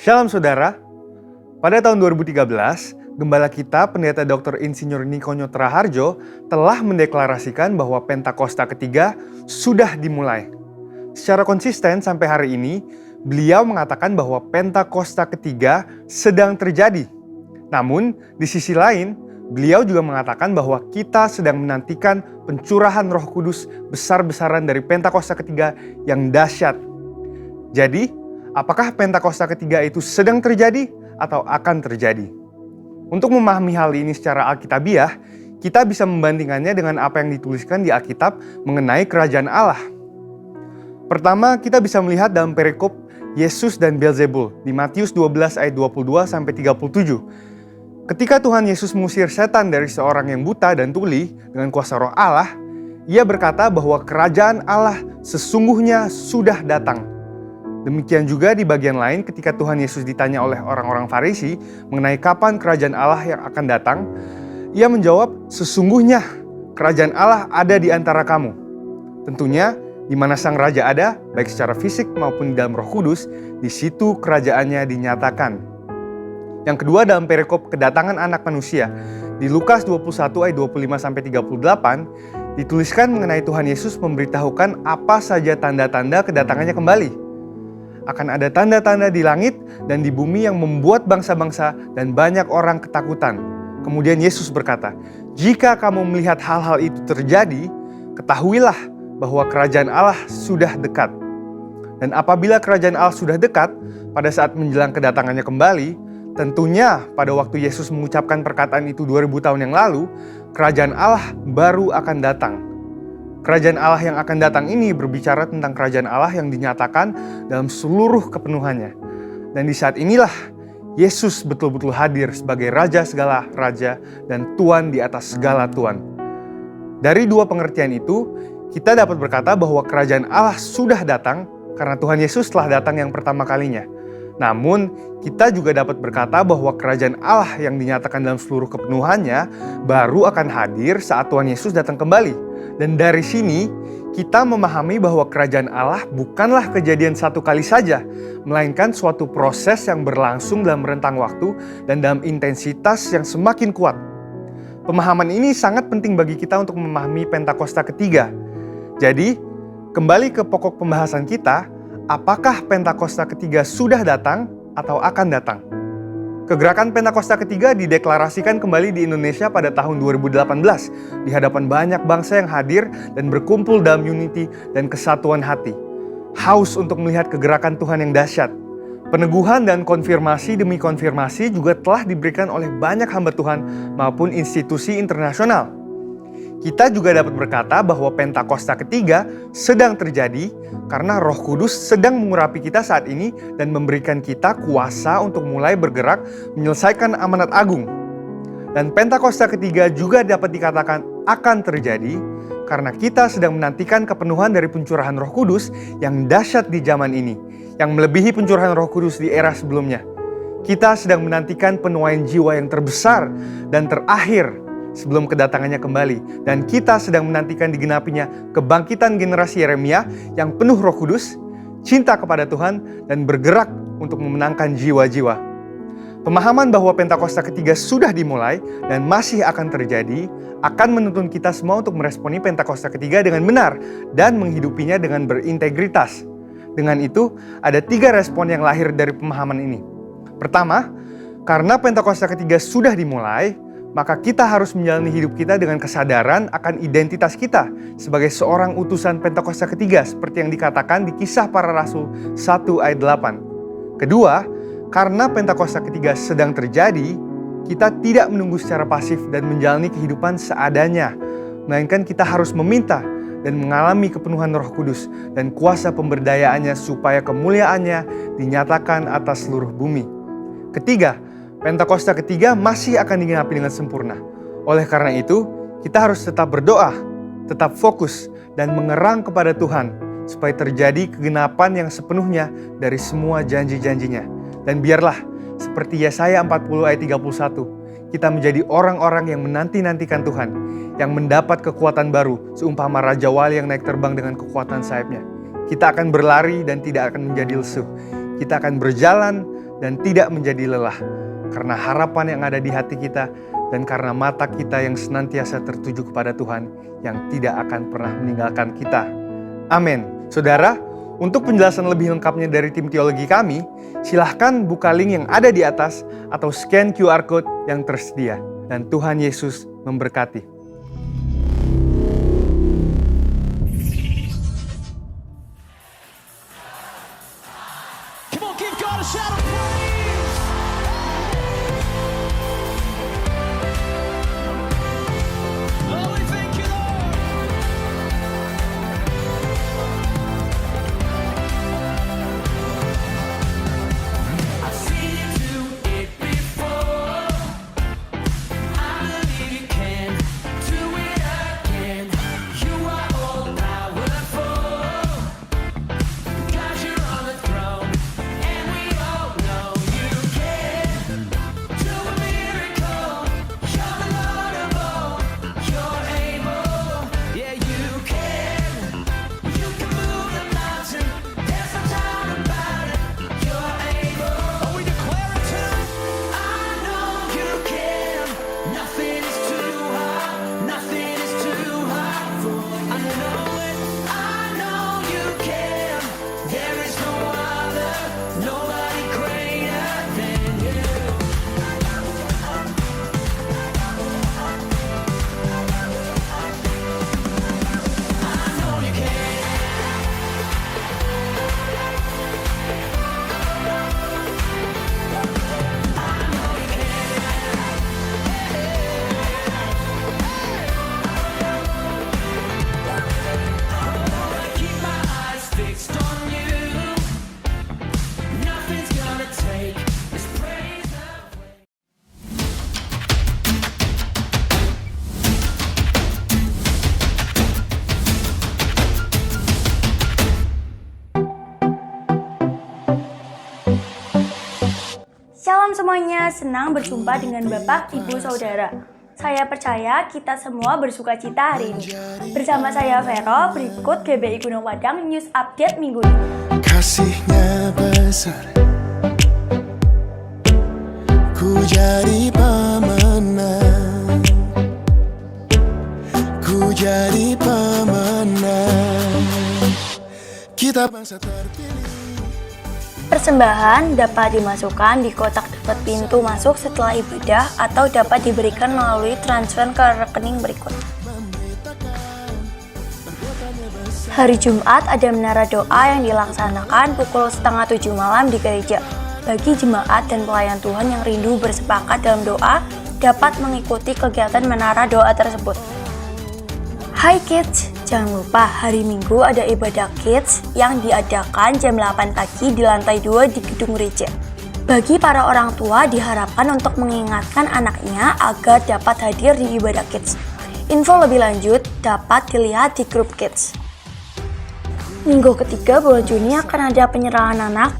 Shalom saudara, pada tahun 2013, Gembala kita, Pendeta Dr. Insinyur Nikonyo Traharjo, telah mendeklarasikan bahwa Pentakosta ketiga sudah dimulai. Secara konsisten sampai hari ini, beliau mengatakan bahwa Pentakosta ketiga sedang terjadi. Namun, di sisi lain, beliau juga mengatakan bahwa kita sedang menantikan pencurahan Roh Kudus besar-besaran dari Pentakosta ketiga yang dahsyat. Jadi, apakah Pentakosta ketiga itu sedang terjadi atau akan terjadi? Untuk memahami hal ini secara alkitabiah, kita bisa membandingkannya dengan apa yang dituliskan di Alkitab mengenai kerajaan Allah. Pertama, kita bisa melihat dalam perikop Yesus dan Beelzebul di Matius 12 ayat 22-37. Ketika Tuhan Yesus mengusir setan dari seorang yang buta dan tuli dengan kuasa Roh Allah, Ia berkata bahwa kerajaan Allah sesungguhnya sudah datang. Demikian juga di bagian lain ketika Tuhan Yesus ditanya oleh orang-orang Farisi mengenai kapan kerajaan Allah yang akan datang, Ia menjawab, sesungguhnya kerajaan Allah ada di antara kamu. Tentunya, di mana sang raja ada, baik secara fisik maupun di dalam Roh Kudus, di situ kerajaannya dinyatakan. Yang kedua dalam perikop kedatangan anak manusia, di Lukas 21 ayat 25-38, dituliskan mengenai Tuhan Yesus memberitahukan apa saja tanda-tanda kedatangannya kembali. Akan ada tanda-tanda di langit dan di bumi yang membuat bangsa-bangsa dan banyak orang ketakutan. Kemudian Yesus berkata, jika kamu melihat hal-hal itu terjadi, ketahuilah bahwa kerajaan Allah sudah dekat. Dan apabila kerajaan Allah sudah dekat, pada saat menjelang kedatangannya kembali, tentunya pada waktu Yesus mengucapkan perkataan itu 2000 tahun yang lalu, kerajaan Allah baru akan datang. Kerajaan Allah yang akan datang ini berbicara tentang kerajaan Allah yang dinyatakan dalam seluruh kepenuhannya. Dan di saat inilah Yesus betul-betul hadir sebagai Raja segala Raja dan Tuan di atas segala Tuan. Dari dua pengertian itu, kita dapat berkata bahwa kerajaan Allah sudah datang karena Tuhan Yesus telah datang yang pertama kalinya. Namun, kita juga dapat berkata bahwa kerajaan Allah yang dinyatakan dalam seluruh kepenuhannya baru akan hadir saat Tuhan Yesus datang kembali. Dan dari sini, kita memahami bahwa kerajaan Allah bukanlah kejadian satu kali saja, melainkan suatu proses yang berlangsung dalam rentang waktu dan dalam intensitas yang semakin kuat. Pemahaman ini sangat penting bagi kita untuk memahami Pentakosta ketiga. Jadi, kembali ke pokok pembahasan kita, apakah Pentakosta ketiga sudah datang atau akan datang? Kegerakan Pentakosta ketiga dideklarasikan kembali di Indonesia pada tahun 2018 di hadapan banyak bangsa yang hadir dan berkumpul dalam unity dan kesatuan hati. Haus untuk melihat kegerakan Tuhan yang dahsyat. Peneguhan dan konfirmasi demi konfirmasi juga telah diberikan oleh banyak hamba Tuhan maupun institusi internasional. Kita juga dapat berkata bahwa Pentakosta ketiga sedang terjadi karena Roh Kudus sedang mengurapi kita saat ini dan memberikan kita kuasa untuk mulai bergerak menyelesaikan amanat agung. Dan Pentakosta ketiga juga dapat dikatakan akan terjadi karena kita sedang menantikan kepenuhan dari pencurahan Roh Kudus yang dahsyat di zaman ini, yang melebihi pencurahan Roh Kudus di era sebelumnya. Kita sedang menantikan penuaian jiwa yang terbesar dan terakhir sebelum kedatangannya kembali. Dan kita sedang menantikan digenapinya kebangkitan generasi Yeremia yang penuh Roh Kudus, cinta kepada Tuhan, dan bergerak untuk memenangkan jiwa-jiwa. Pemahaman bahwa Pentakosta ketiga sudah dimulai dan masih akan terjadi akan menuntun kita semua untuk meresponi Pentakosta ketiga dengan benar dan menghidupinya dengan berintegritas. Dengan itu, ada 3 respon yang lahir dari pemahaman ini. Pertama, karena Pentakosta ketiga sudah dimulai, maka kita harus menjalani hidup kita dengan kesadaran akan identitas kita sebagai seorang utusan Pentakosta ketiga seperti yang dikatakan di Kisah Para Rasul 1 ayat 8. Kedua, karena Pentakosta ketiga sedang terjadi, kita tidak menunggu secara pasif dan menjalani kehidupan seadanya, melainkan kita harus meminta dan mengalami kepenuhan Roh Kudus dan kuasa pemberdayaannya supaya kemuliaannya dinyatakan atas seluruh bumi. Ketiga, Pentakosta ketiga masih akan digenapi dengan sempurna. Oleh karena itu, kita harus tetap berdoa, tetap fokus, dan mengerang kepada Tuhan supaya terjadi kegenapan yang sepenuhnya dari semua janji-janjinya. Dan biarlah, seperti Yesaya 40 ayat 31, kita menjadi orang-orang yang menanti-nantikan Tuhan, yang mendapat kekuatan baru, seumpama Raja Wali yang naik terbang dengan kekuatan sayapnya. Kita akan berlari dan tidak akan menjadi lesu. Kita akan berjalan dan tidak menjadi lelah. Karena harapan yang ada di hati kita dan karena mata kita yang senantiasa tertuju kepada Tuhan yang tidak akan pernah meninggalkan kita. Amin. Saudara, untuk penjelasan lebih lengkapnya dari tim teologi kami, silahkan buka link yang ada di atas atau scan QR Code yang tersedia. Dan Tuhan Yesus memberkati. Shalom semuanya, senang berjumpa dengan Bapak, Ibu, Saudara. Saya percaya kita semua bersuka cita hari ini. Bersama saya Vero, berikut GBI Gunung Padang News Update minggu ini. Kasih-Nya besar, ku jadi pemenang, ku jadi pemenang. Kita bangsa terpilih. Persembahan dapat dimasukkan di kotak dekat pintu masuk setelah ibadah atau dapat diberikan melalui transfer ke rekening berikut. Hari Jumat ada menara doa yang dilaksanakan pukul 6:30 malam di gereja. Bagi jemaat dan pelayan Tuhan yang rindu bersepakat dalam doa, dapat mengikuti kegiatan menara doa tersebut. Hai kids, jangan lupa hari Minggu ada ibadah kids yang diadakan jam 8 pagi di lantai 2 di gedung gereja. Bagi para orang tua diharapkan untuk mengingatkan anaknya agar dapat hadir di ibadah kids. Info lebih lanjut dapat dilihat di grup kids. Minggu ketiga bulan Juni akan ada penyerahan anak.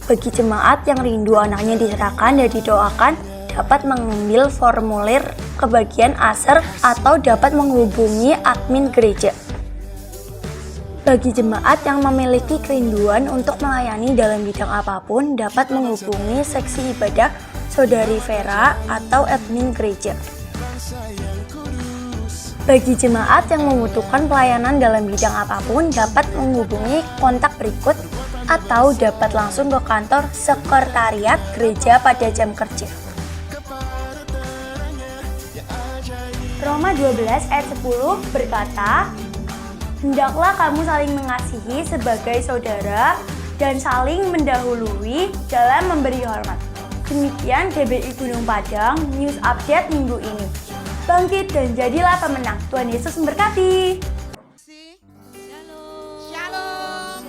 Bagi jemaat yang rindu anaknya diserahkan dan didoakan, dapat mengambil formulir ke bagian aser atau dapat menghubungi admin gereja. Bagi jemaat yang memiliki kerinduan untuk melayani dalam bidang apapun, dapat menghubungi seksi ibadah Saudari Vera atau admin gereja. Bagi jemaat yang membutuhkan pelayanan dalam bidang apapun, dapat menghubungi kontak berikut atau dapat langsung ke kantor sekretariat gereja pada jam kerja. Roma 12 ayat 10 berkata, hendaklah kamu saling mengasihi sebagai saudara dan saling mendahului dalam memberi hormat. Demikian GBI Gunung Padang News Update minggu ini. Bangkit dan jadilah pemenang. Tuhan Yesus memberkati. Shalom.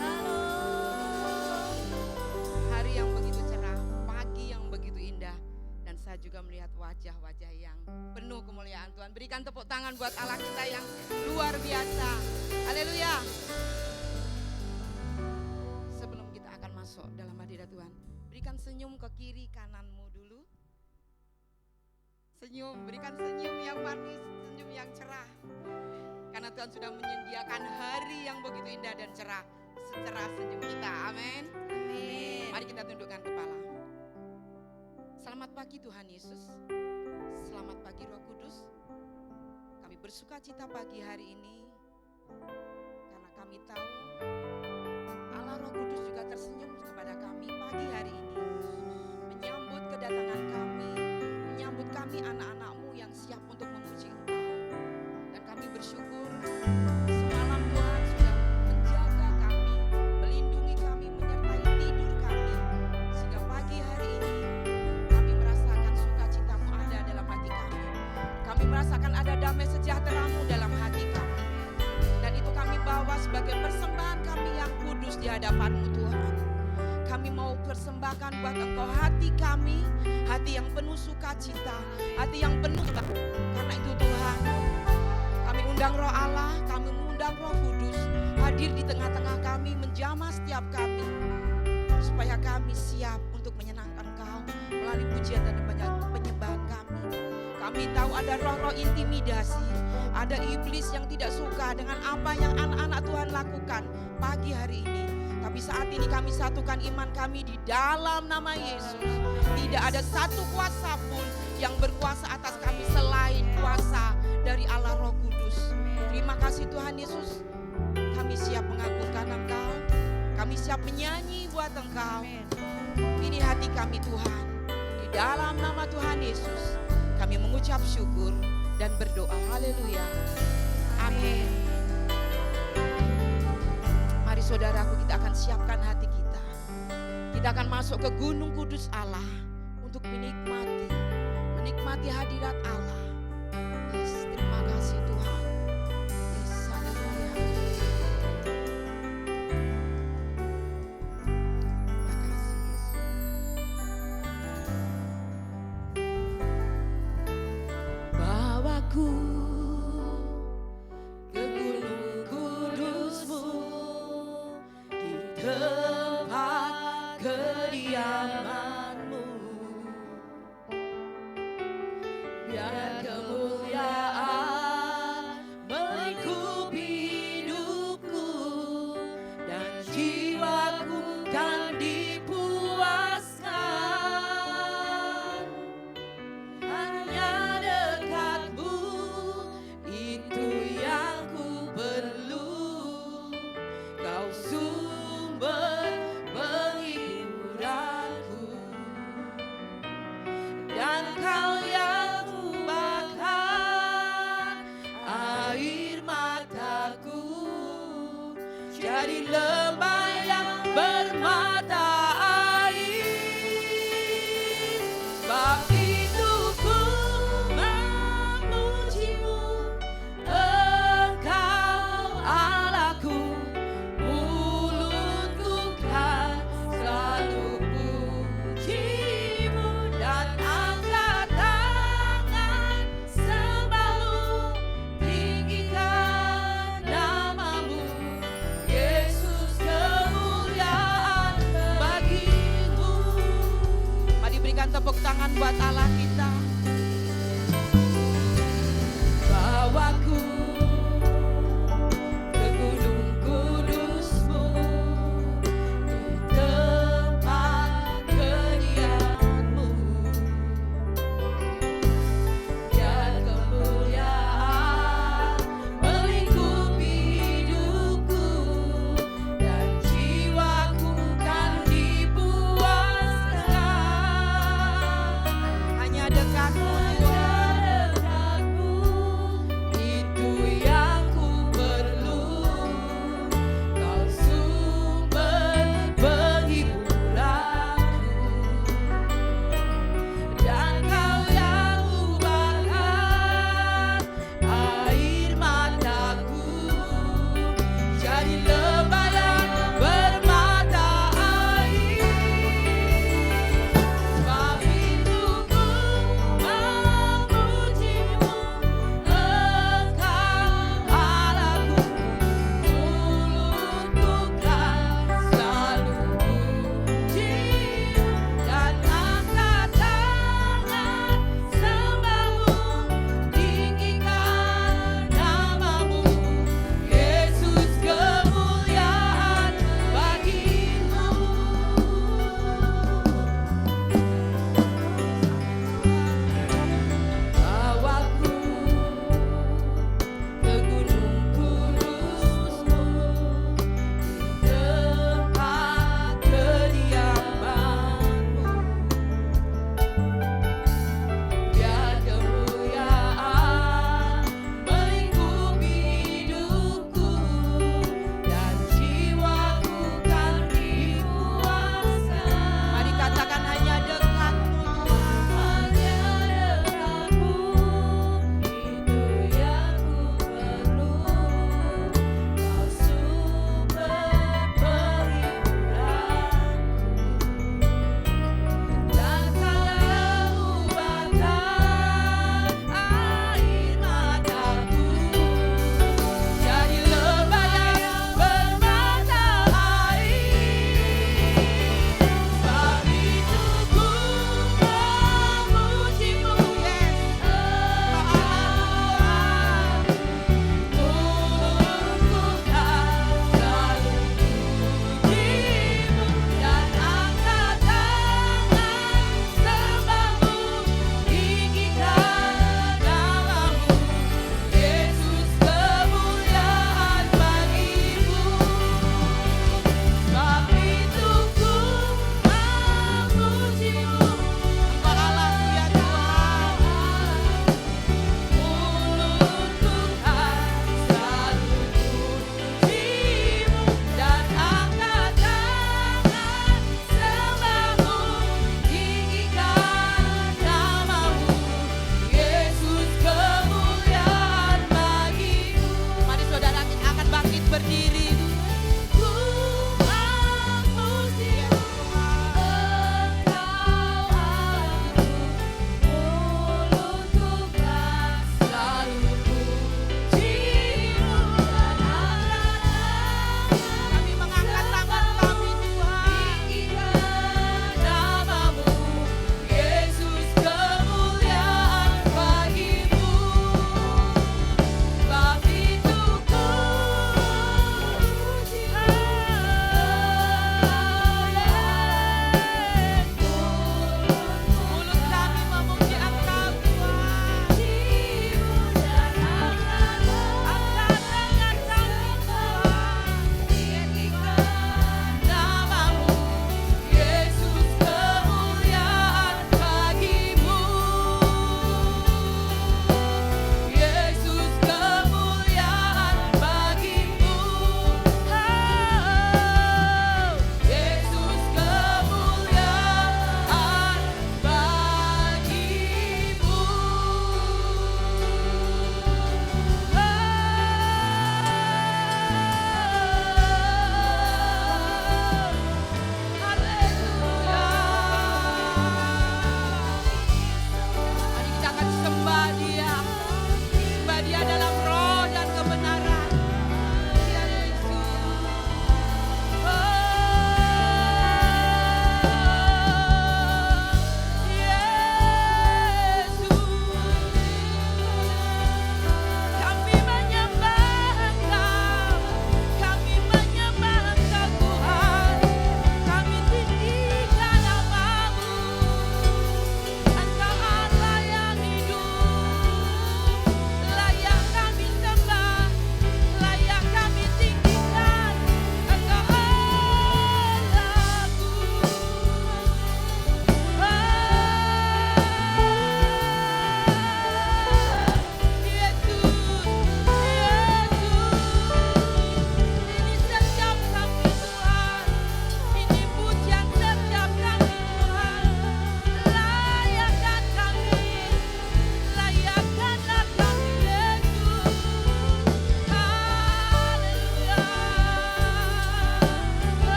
Hari yang begitu cerah, pagi yang begitu indah, dan saya juga melihat wajah-wajah yang penuh kemuliaan Tuhan. Berikan tepuk tangan buat Allah kita yang luar biasa. Haleluya. Sebelum kita akan masuk dalam hadirat Tuhan, berikan senyum ke kiri kananmu dulu. Senyum, berikan senyum yang manis, senyum yang cerah. Karena Tuhan sudah menyediakan hari yang begitu indah dan cerah, secerah senyum kita. Amin. Amin. Mari kita tundukkan kepala. Selamat pagi Tuhan Yesus. Selamat pagi Roh Kudus. Kami bersuka cita pagi hari ini karena kami tahu Allah Roh Kudus juga tersenyum kepada kami pagi hari ini, menyambut kedatangan kami, menyambut kami anak-anak-Mu yang siap untuk memuji Engkau. Dan kami bersyukur semalam Tuhan sudah menjaga kami, melindungi kami, menyertai tidur kami, sehingga pagi hari ini kami merasakan sukacita-Mu ada dalam hati kami. Kami merasakan ada damai sejahtera-Mu dalam hati kami. Dan itu kami bawa sebagai persembahan kami yang kudus di hadapan-Mu Tuhan. Kami mau persembahkan buat Engkau hati kami, hati yang penuh sukacita, hati yang penuh karena itu Tuhan, kami undang Roh Allah, kami mengundang Roh Kudus hadir di tengah-tengah kami, menjamah setiap kami, supaya kami siap untuk menyenangkan Engkau melalui pujian dan penyembahan kami. Kami tahu ada roh-roh intimidasi, ada iblis yang tidak suka dengan apa yang anak-anak Tuhan lakukan pagi hari ini. Tapi saat ini kami satukan iman kami di dalam nama Yesus. Tidak ada satu kuasa pun yang berkuasa atas kami selain kuasa dari Allah Roh Kudus. Terima kasih Tuhan Yesus. Kami siap mengagungkan Engkau. Kami siap menyanyi buat Engkau. Ini hati kami Tuhan. Di dalam nama Tuhan Yesus kami mengucap syukur dan berdoa. Haleluya. Amin. Mari saudaraku, kita akan siapkan hati kita. Kita akan masuk ke gunung kudus Allah untuk menikmati hadirat Allah. Yes, terima kasih Tuhan. Yes, haleluya. Terima kasih Yesus. Bawaku ke gunung kudus-Mu, di tempat kediaman-Mu, biar kemuliaan melingkupi hidupku dan jiwaku kan dipuaskan. Hanya dekat-Mu itu yang ku perlu. Kau sumber penghiburanku, dan Kau yang membakar air mataku, jadi lembah yang bermata air. Sebab itu ku memuji-Mu, Engkau Allahku. Mulutku kan selalu puji-Mu, dan angkat tangan sembah-Mu, tinggikan nama-Mu. Yesus, kemuliaan bagi-Mu. Mari berikan tepuk tangan buat Allah kita. Bawaku ke gunung kudus-Mu, di tempat kediaman-Mu, biar kemuliaan melingkupi hidupku dan jiwaku kan dipuaskan. Hanya dekat-Mu Yesus, kemuliaan berdiri. Ku memuji Engkau Allahku, mulutku selalu puji-Mu dan akan kami mengangkat tangan kami Tuhan. Tinggikan namamu, Yesus, kemuliaan bagi-Mu. Sebab itu ku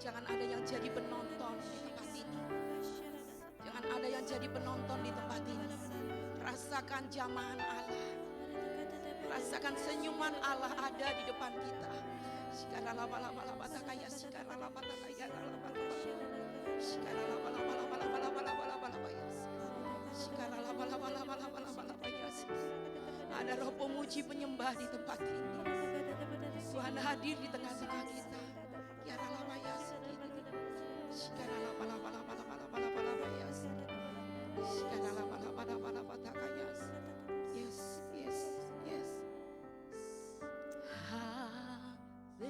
jangan ada yang jadi penonton di tempat ini. Jangan ada yang jadi penonton di tempat ini. Rasakan jamahan Allah. Rasakan senyuman Allah ada di depan kita. Ada roh pemuji penyembah di tempat ini. Tuhan hadir di tengah-tengah kita. Yes, yes, yes. Haleluya.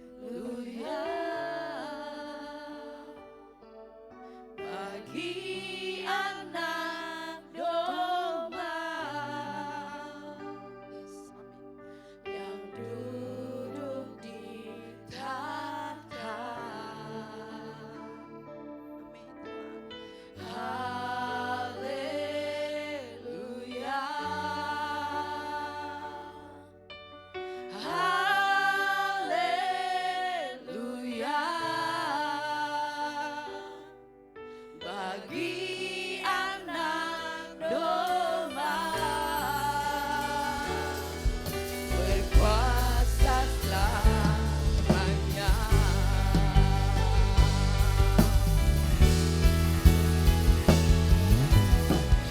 Haleluya. Bagi anak domba. Yes, amin. Yang duduk di tahta. Amin, Tuhan. Haleluya. Haleluya. Bagi anak domba berkuasa selamanya.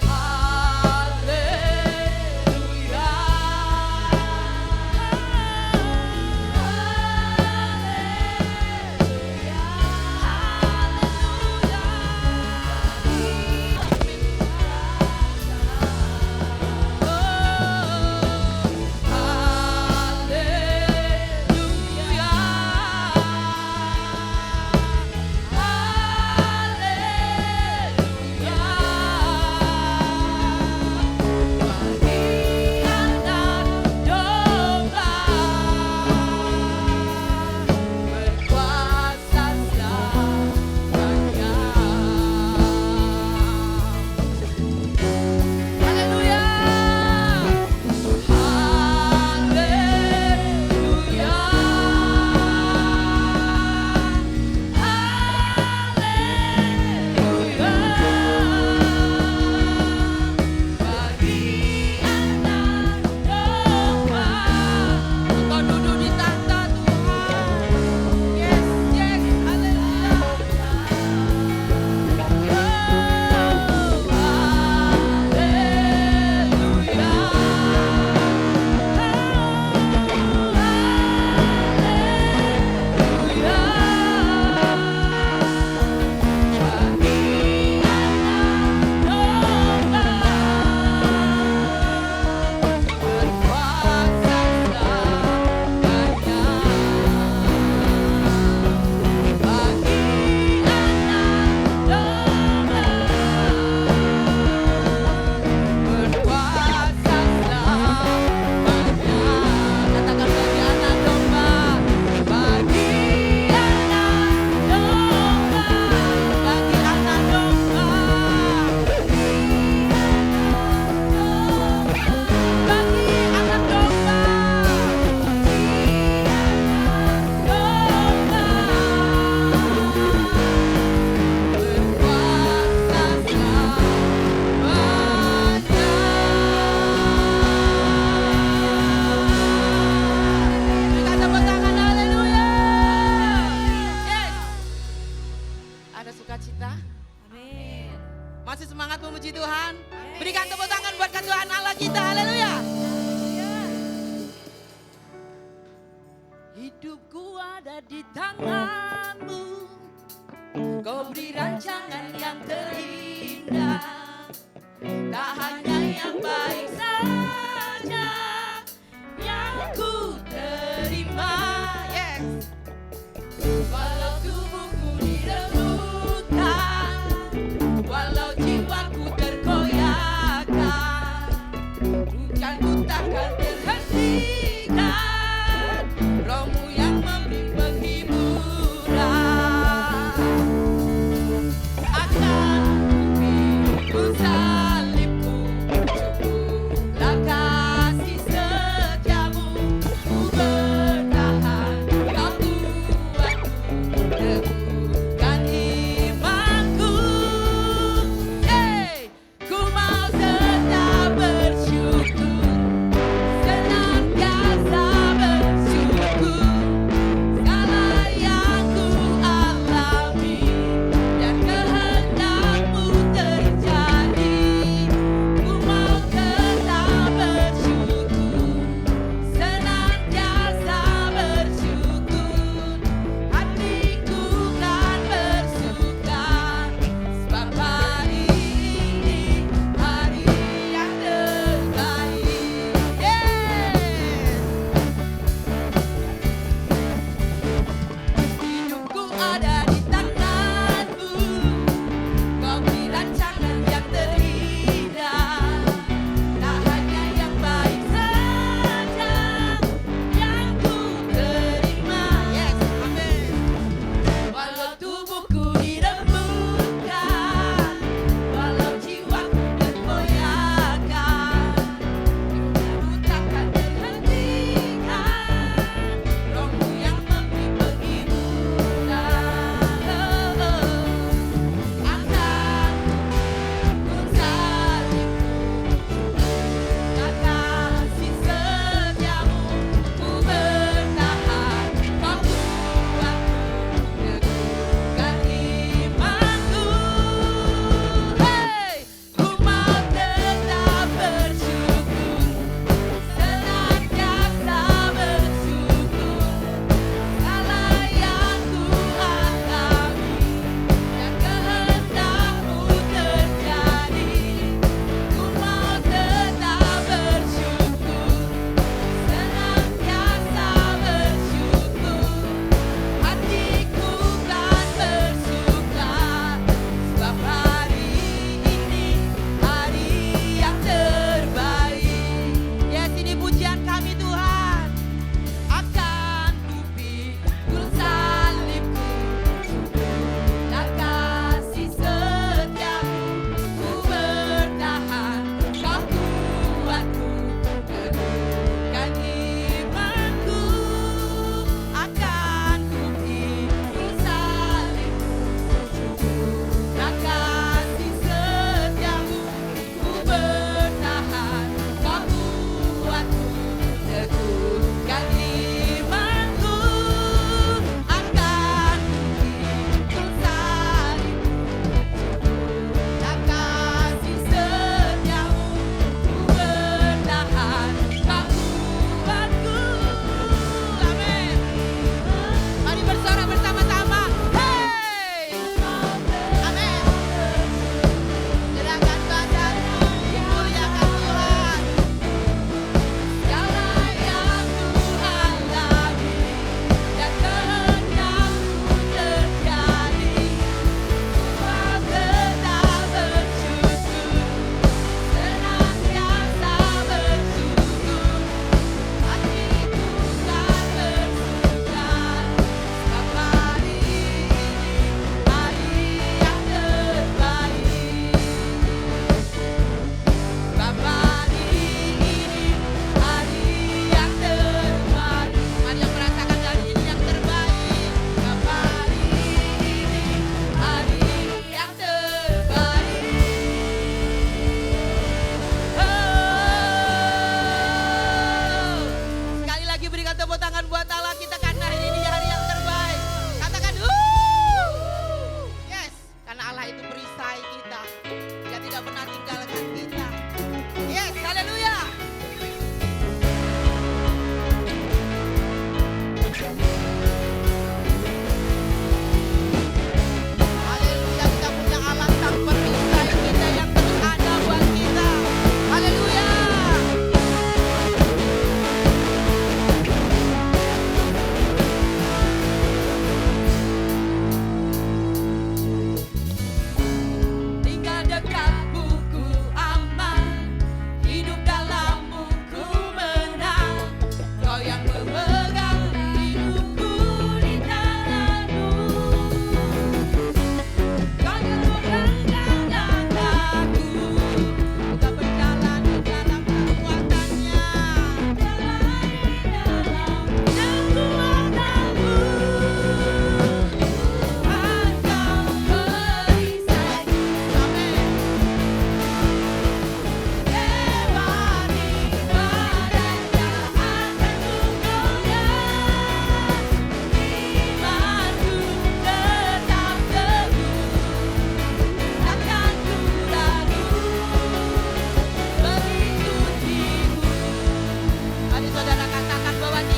Haleluya. Masih semangat memuji Tuhan? Berikan tepuk tangan buat Tuhan Allah kita. Haleluya. Hidupku ada di tangan-Mu. Kau beri rancangan yang terindah. Tak hanya yang baik saja yang ku terima. Yes. Walau tubuhku diremukkan, walau jiwaku terkoyakkan, bukanku takkan terhentikan Roh-Mu yang memberi penghiburan. Akan ku salibku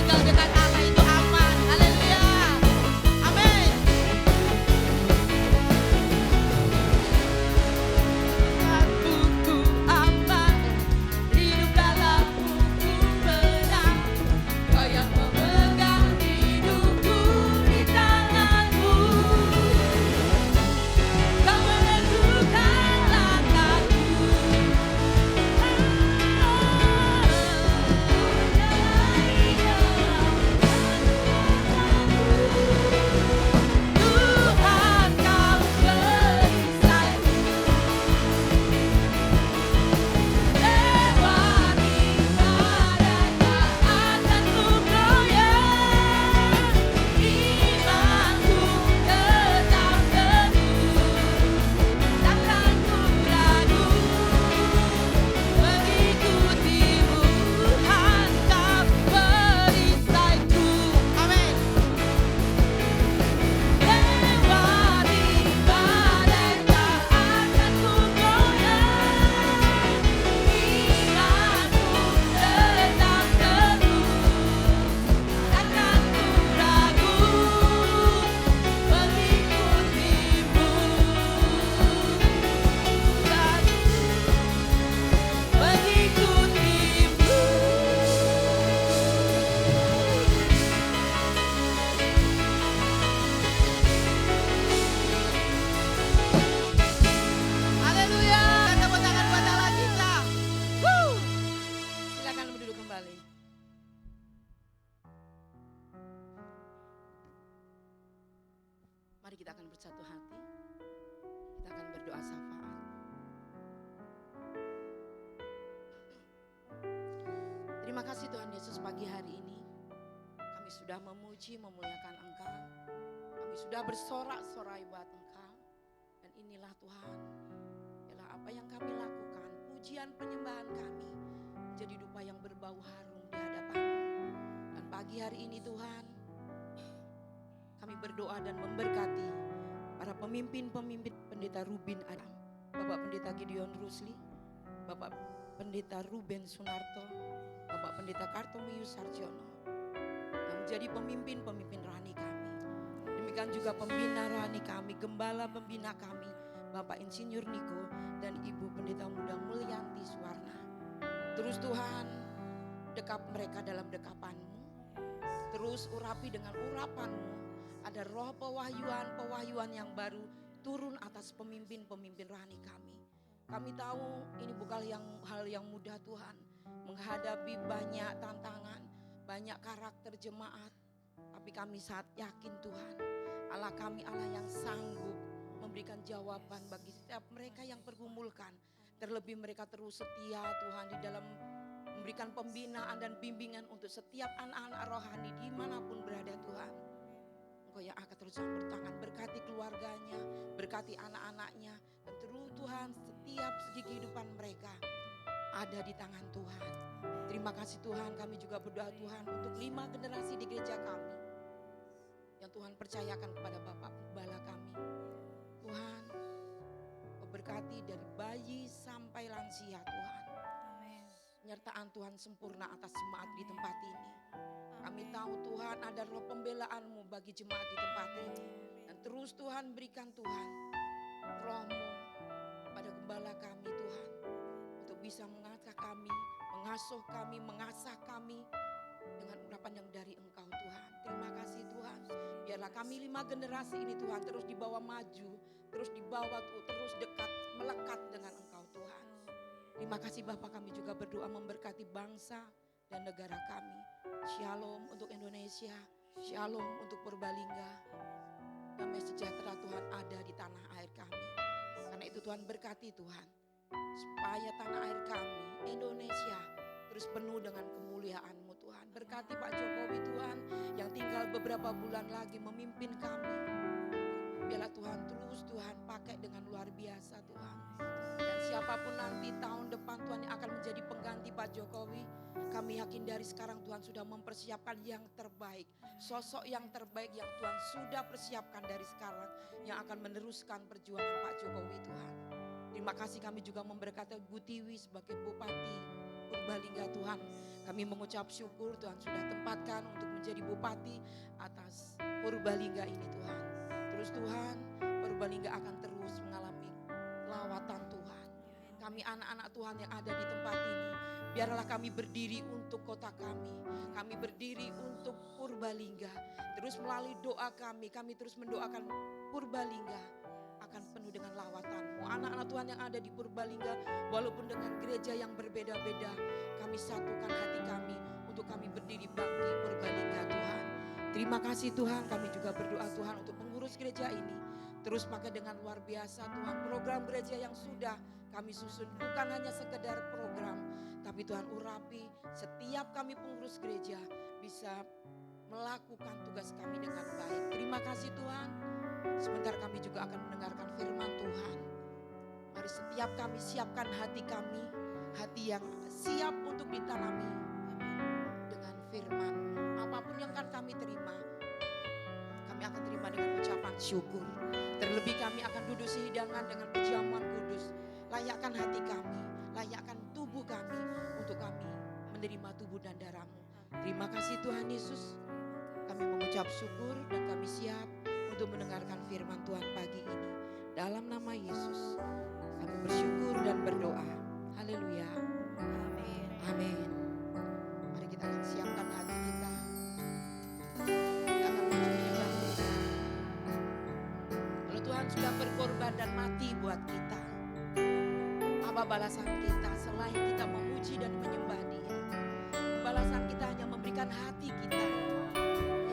tinggal dekat Allah itu aman. Haleluya. Amin. Buku aman, hidup dalam buku benang. Kau yang memegang hidupku di tanganmu. Kau menentukan langkahku. Tuhan kau perisaiku. Lewati badai tak akan ku goyah. Imanku tetap teguh, takkan ku ragu mengikutimu. Tuhan kau perisaiku. Amin. Lewati badai tak akan ku goyah. Imanku tetap teguh, takkan ku ragu mengikutimu. Haleluya. Tepuk tangan buat Allah kita. Silakan duduk kembali. Mari kita akan bersatu hati. Kita akan berdoa syafaat. Terima kasih Tuhan Yesus, pagi hari ini kami sudah memuji, memuliakan Engkau. Kami sudah bersorak-sorai buat Engkau. Dan inilah Tuhan, ialah apa yang kami lakukan. Pujian penyembahan kami menjadi dupa yang berbau harum di hadapan-Mu. Dan pagi hari ini Tuhan, kami berdoa dan memberkati para pemimpin-pemimpin Pendeta Rubin Adam, Bapak Pendeta Gideon Rusli, Bapak Pendeta Ruben Sunarto, Bapak Pendeta Kartomius Sarjono, yang menjadi pemimpin-pemimpin rohani kami. Demikian juga pembina rohani kami, gembala pembina kami, Bapak Insinyur Niko dan Ibu Pendeta Muda Mulyanti Suwarna. Terus Tuhan, dekap mereka dalam dekapan-Mu. Terus urapi dengan urapan-Mu. Ada roh pewahyuan yang baru turun atas pemimpin-pemimpin rohani kami. Kami tahu ini bukan hal yang mudah Tuhan, menghadapi banyak tantangan, banyak karakter jemaat. Tapi kami saat yakin Tuhan, Allah kami Allah yang sanggup memberikan jawaban bagi setiap mereka yang pergumulkan. Terlebih mereka terus setia Tuhan di dalam memberikan pembinaan dan bimbingan untuk setiap anak-anak rohani dimanapun berada Tuhan. Engkau yang akan terus campur tangan, berkati keluarganya, berkati anak-anaknya. Dan terus Tuhan, setiap segi kehidupan mereka ada di tangan Tuhan. Terima kasih Tuhan, kami juga berdoa Tuhan untuk 5 generasi di gereja kami. Yang Tuhan percayakan kepada Bapak Gembala kami. Tuhan, Kau berkati dari bayi sampai lansia Tuhan. Penyertaan Tuhan sempurna atas jemaat di tempat ini. Kami tahu Tuhan ada roh pembelaan-Mu bagi jemaat di tempat ini. Dan terus Tuhan berikan Tuhan roh-Mu pada gembala kami Tuhan. Untuk bisa mengasah kami, mengasah kami dengan urapan yang dari Engkau Tuhan. Terima kasih Tuhan. Biarlah kami 5 generasi ini Tuhan terus dibawa maju, terus dibawa terus dekat, melekat dengan Engkau Tuhan. Terima kasih Bapak, kami juga berdoa memberkati bangsa dan negara kami. Shalom untuk Indonesia, shalom untuk Purbalingga. Damai sejahtera Tuhan ada di tanah air kami. Karena itu Tuhan berkati Tuhan, supaya tanah air kami, Indonesia, terus penuh dengan kemuliaan-Mu Tuhan. Berkati Pak Jokowi Tuhan, yang tinggal beberapa bulan lagi memimpin kami. Biarlah Tuhan terus Tuhan pakai dengan luar biasa Tuhan. Dan siapapun nanti tahun depan Tuhan yang akan menjadi pengganti Pak Jokowi, kami yakin dari sekarang Tuhan sudah mempersiapkan yang terbaik. Sosok yang terbaik yang Tuhan sudah persiapkan dari sekarang, yang akan meneruskan perjuangan Pak Jokowi Tuhan. Terima kasih, kami juga memberkati Bu Tiwi sebagai Bupati Purbalingga Tuhan. Kami mengucap syukur Tuhan sudah tempatkan untuk menjadi bupati atas Purbalingga ini Tuhan. Terus Tuhan, Purbalingga akan terus mengalami lawatan Tuhan. Kami anak-anak Tuhan yang ada di tempat ini, biarlah kami berdiri untuk kota kami. Kami berdiri untuk Purbalingga. Terus melalui doa kami terus mendoakan Purbalingga akan penuh dengan lawatan-Mu. Anak-anak Tuhan yang ada di Purbalingga, walaupun dengan gereja yang berbeda-beda, kami satukan hati kami untuk kami berdiri bagi Purbalingga Tuhan. Terima kasih Tuhan, kami juga berdoa Tuhan untuk pengurus gereja ini. Terus pakai dengan luar biasa Tuhan, program gereja yang sudah kami susun bukan hanya sekedar program, tapi Tuhan urapi setiap kami pengurus gereja bisa melakukan tugas kami dengan baik. Terima kasih Tuhan. Sebentar kami juga akan mendengarkan firman Tuhan. Mari setiap kami siapkan hati kami, hati yang siap untuk ditanami dengan firman. Apapun yang akan kami terima, kami akan terima dengan ucapan syukur. Terlebih kami akan duduk sehidangan dengan perjamuan kudus. Layakkan hati kami, layakkan tubuh kami untuk kami menerima tubuh dan darah-Mu. Terima kasih Tuhan Yesus. Kami mengucap syukur dan kami siap untuk mendengarkan firman Tuhan pagi ini. Dalam nama Yesus kami bersyukur dan berdoa. Haleluya. Amin. Amin. Mari kita akan siapkan hati kita. Kita akan menyanyikan. Kalau Tuhan sudah berkorban dan mati buat kita, apa balasan kita selain kita memuji dan menyembah Dia? Balasan kita hanya memberikan hati kita.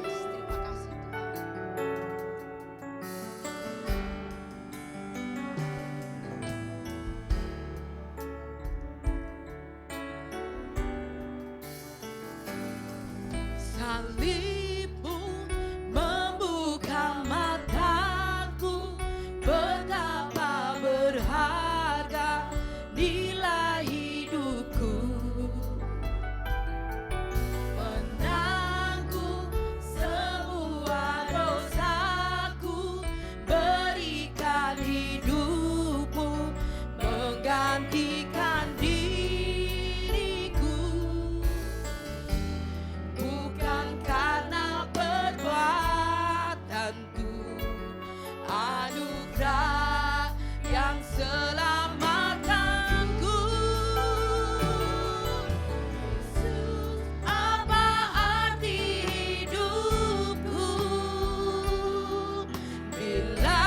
Yes, terima kasih Tuhan. Salib-Mu membuka mataku, betapa berharga nilai hidupku. Menanggung semua dosaku, berikan hidup-Mu menggantikan diriku. Bukan karena perbuatanku, anugerah yang selamatkanku. Yesus, apa arti hidupku bila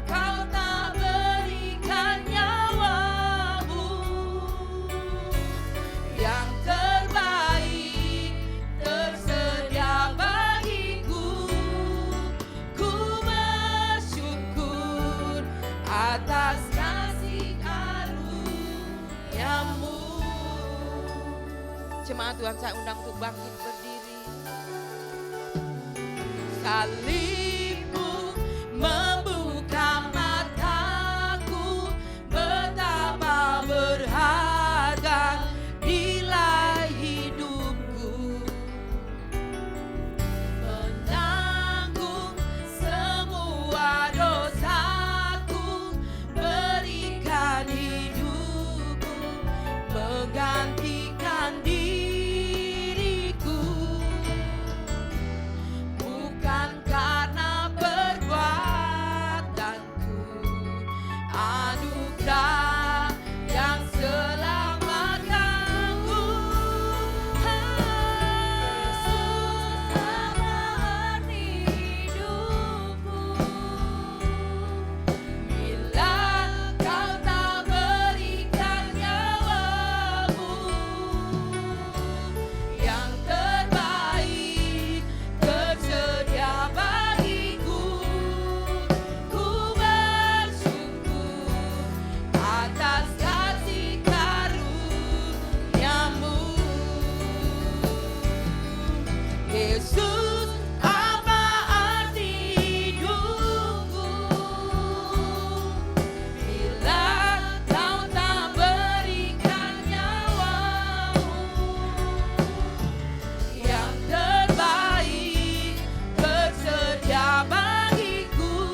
Kau tak berikan nyawa-Mu? Yang terbaik tersedia bagiku. Ku bersyukur atas kasih karunia-Mu. Jemaat Tuhan, saya undang untuk bangkit berdiri. Salib-Mu membuka mataku, betapa berharga nilai hidupku. Menanggung semua dosaku, berikan hidupku menggantikan diriku. Bukan karena perbuatanku, anugerah yang selamatkanku. Yesus, apa arti hidupku bila Kau tak berikan nyawa-Mu? Yang terbaik tersedia bagiku. Ku bersyukur atas kasih karunia-Mu. Yesus, apa arti hidupku bila Kau tak berikan nyawa-Mu? Yang terbaik tersedia bagiku.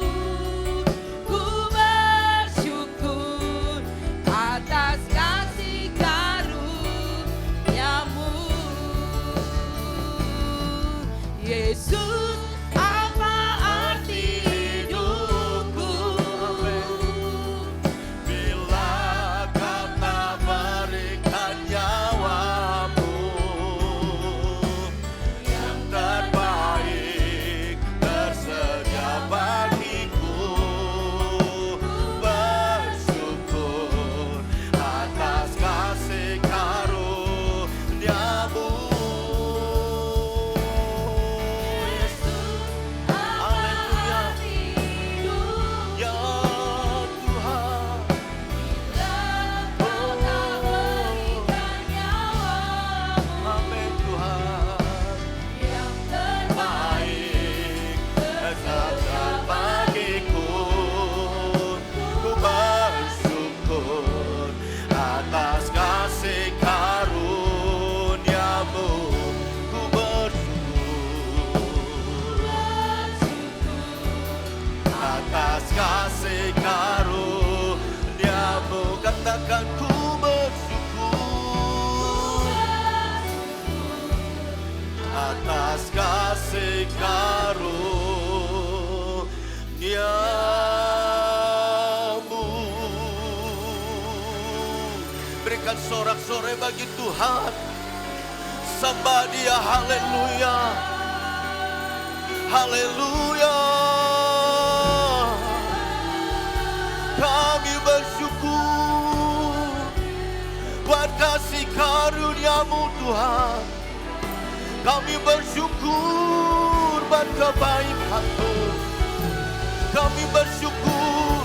Ku bersyukur atas kasih karunia-Mu. Yesus, apa arti hidupku? Bila kau tak berikan nyawamu, yang terbaik tersedia bagiku. Bersyukur atas kasih karuniamu. Atas kasih karuniamu, katakan ku bersyukur. Atas kasih karuniamu. Berikan sorak-sorai bagi Tuhan. Sembah Dia, haleluya. Haleluya. Kami bersyukur buat kasih karuniamu Tuhan. Kami bersyukur buat kebaikan-Mu. Kami bersyukur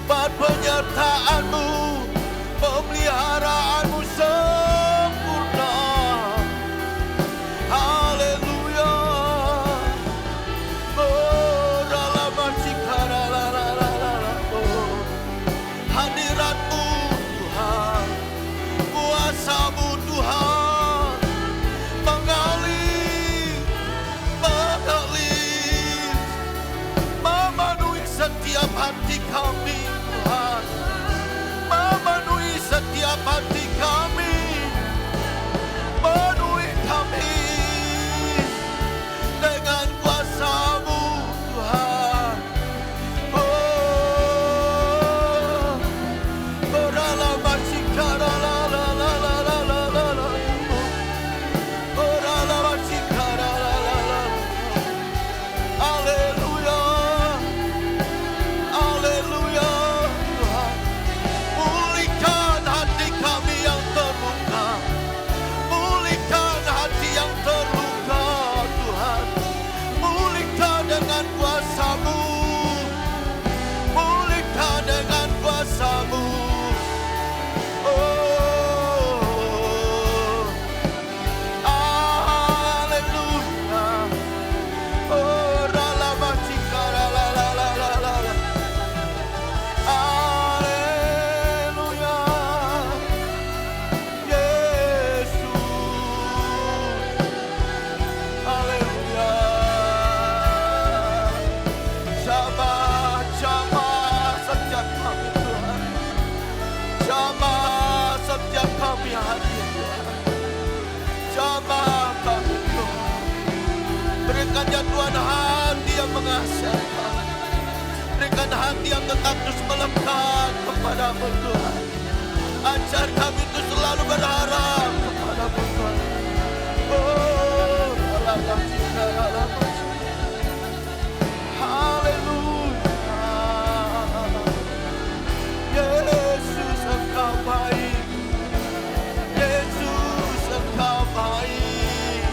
buat penyertaan-Mu, pemeliharaan-Mu sempurna. Haleluya. Oh, dalam hadirat-Mu Tuhan, kuasa-Mu Tuhan, mengalir, memenuhi setiap hati kami Tuhan, memenuhi setiap hati kami, penuhi kami dengan kuasa-Mu Tuhan. Berikan ya Tuhan hati yang mengasihi kami. Berikan hati yang tetap terus melekat kepada-Mu Tuhan. Ajar kami untuk selalu berharap kepada-Mu Tuhan. Oh, haleluya. Yesus Engkau baik. Yesus Engkau baik.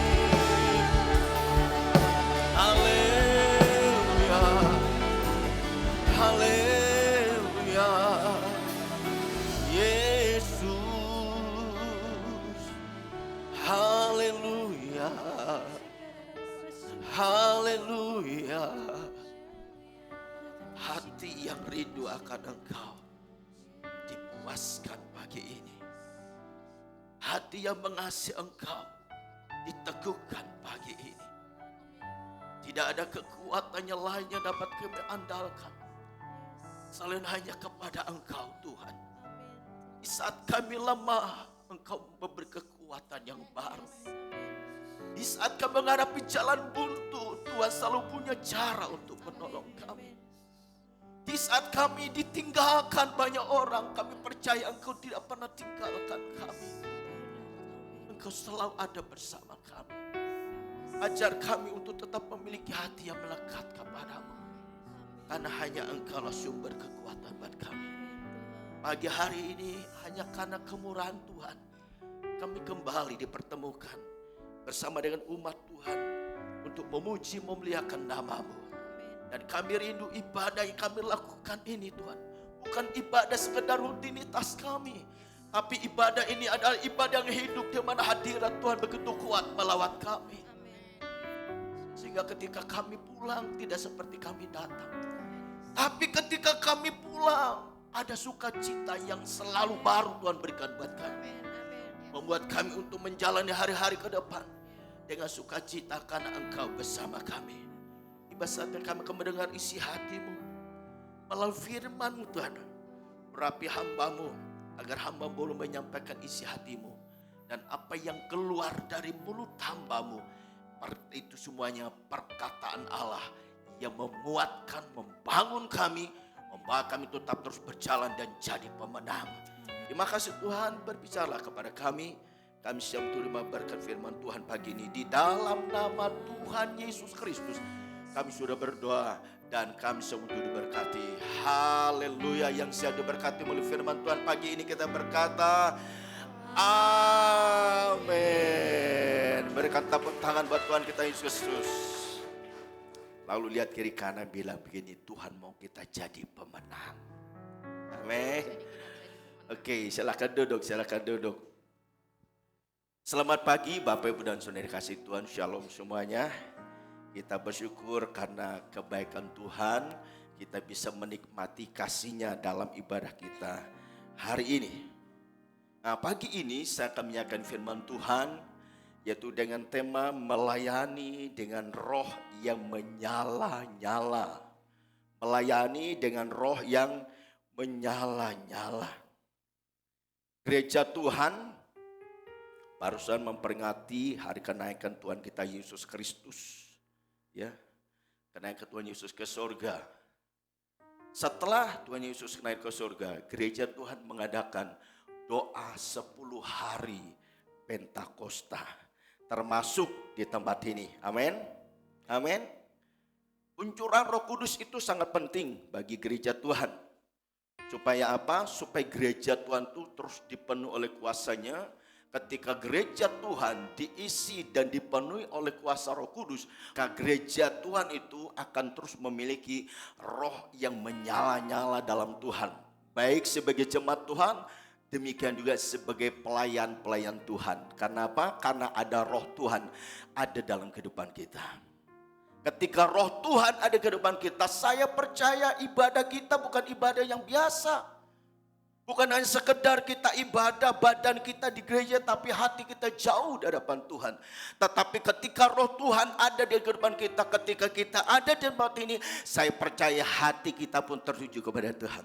Haleluya. Haleluya. Yesus. Haleluya. Haleluya. Hati yang rindu akan Engkau dipuaskan pagi ini. Hati yang mengasihi Engkau diteguhkan pagi ini. Tidak ada kekuatan yang lain yang dapat kami andalkan selain hanya kepada Engkau Tuhan. Di saat kami lemah, Engkau memberi kekuatan yang baru. Di saat kami menghadapi jalan buntu, Tuhan selalu punya cara untuk menolong kami. Di saat kami ditinggalkan banyak orang, kami percaya Engkau tidak pernah tinggalkan kami. Engkau selalu ada bersama kami. Ajar kami untuk tetap memiliki hati yang melekat kepadamu. Karena hanya Engkaulah sumber kekuatan buat kami. Pagi hari ini hanya karena kemurahan Tuhan, kami kembali dipertemukan bersama dengan umat Tuhan untuk memuji memuliakan nama-Mu. Dan kami rindu ibadah yang kami lakukan ini Tuhan, bukan ibadah sekedar rutinitas kami, tapi ibadah ini adalah ibadah yang hidup, di mana hadirat Tuhan begitu kuat melawat kami. Sehingga ketika kami pulang tidak seperti kami datang, tapi ketika kami pulang ada sukacita yang selalu baru Tuhan berikan buat kami. Membuat kami untuk menjalani hari-hari ke depan dengan sukacita karena Engkau bersama kami. Tiba saatnya kami akan mendengar isi hati-Mu melalui firman-Mu Tuhan. Berapi hamba-Mu agar hamba boleh menyampaikan isi hati-Mu. Dan apa yang keluar dari mulut hamba-Mu, itu semuanya perkataan Allah yang memuatkan, membangun kami, membawa kami tetap terus berjalan dan jadi pemenang. Terima kasih Tuhan, berbicaralah kepada kami. Kami siap menerima berkat firman Tuhan pagi ini. Di dalam nama Tuhan Yesus Kristus kami sudah berdoa dan kami semua diberkati. Haleluya. Yang siap diberkati melalui firman Tuhan pagi ini kita berkata amin. Berikan tepuk tangan buat Tuhan kita Yesus Kristus. Lalu lihat kiri kanan bilang begini, Tuhan mau kita jadi pemenang. Amin. Oke, silakan duduk, silakan duduk. Selamat pagi Bapak Ibu dan Saudara kasih Tuhan, Shalom semuanya. Kita bersyukur karena kebaikan Tuhan, kita bisa menikmati kasih-Nya dalam ibadah kita hari ini. Nah, pagi ini saya akan menyampaikan firman Tuhan, yaitu dengan tema melayani dengan roh yang menyala-nyala. Melayani dengan roh yang menyala-nyala. Gereja Tuhan barusan memperingati hari kenaikan Tuhan kita Yesus Kristus. Ya, kenaikan Tuhan Yesus ke surga. Setelah Tuhan Yesus naik ke surga, gereja Tuhan mengadakan doa 10 hari Pentakosta. Termasuk di tempat ini. Amin. Amin. Kuncuran Roh Kudus itu sangat penting bagi gereja Tuhan. Supaya apa? Supaya gereja Tuhan itu terus dipenuhi oleh kuasa-Nya. Ketika gereja Tuhan diisi dan dipenuhi oleh kuasa Roh Kudus, maka gereja Tuhan itu akan terus memiliki roh yang menyala-nyala dalam Tuhan. Baik sebagai jemaat Tuhan, demikian juga sebagai pelayan-pelayan Tuhan. Karena apa? Karena ada roh Tuhan ada dalam kehidupan kita. Ketika roh Tuhan ada di kehidupan kita, saya percaya ibadah kita bukan ibadah yang biasa. Bukan hanya sekedar kita ibadah badan kita di gereja, tapi hati kita jauh di hadapan Tuhan. Tetapi ketika roh Tuhan ada di kehidupan kita, ketika kita ada di tempat ini, saya percaya hati kita pun tertuju kepada Tuhan.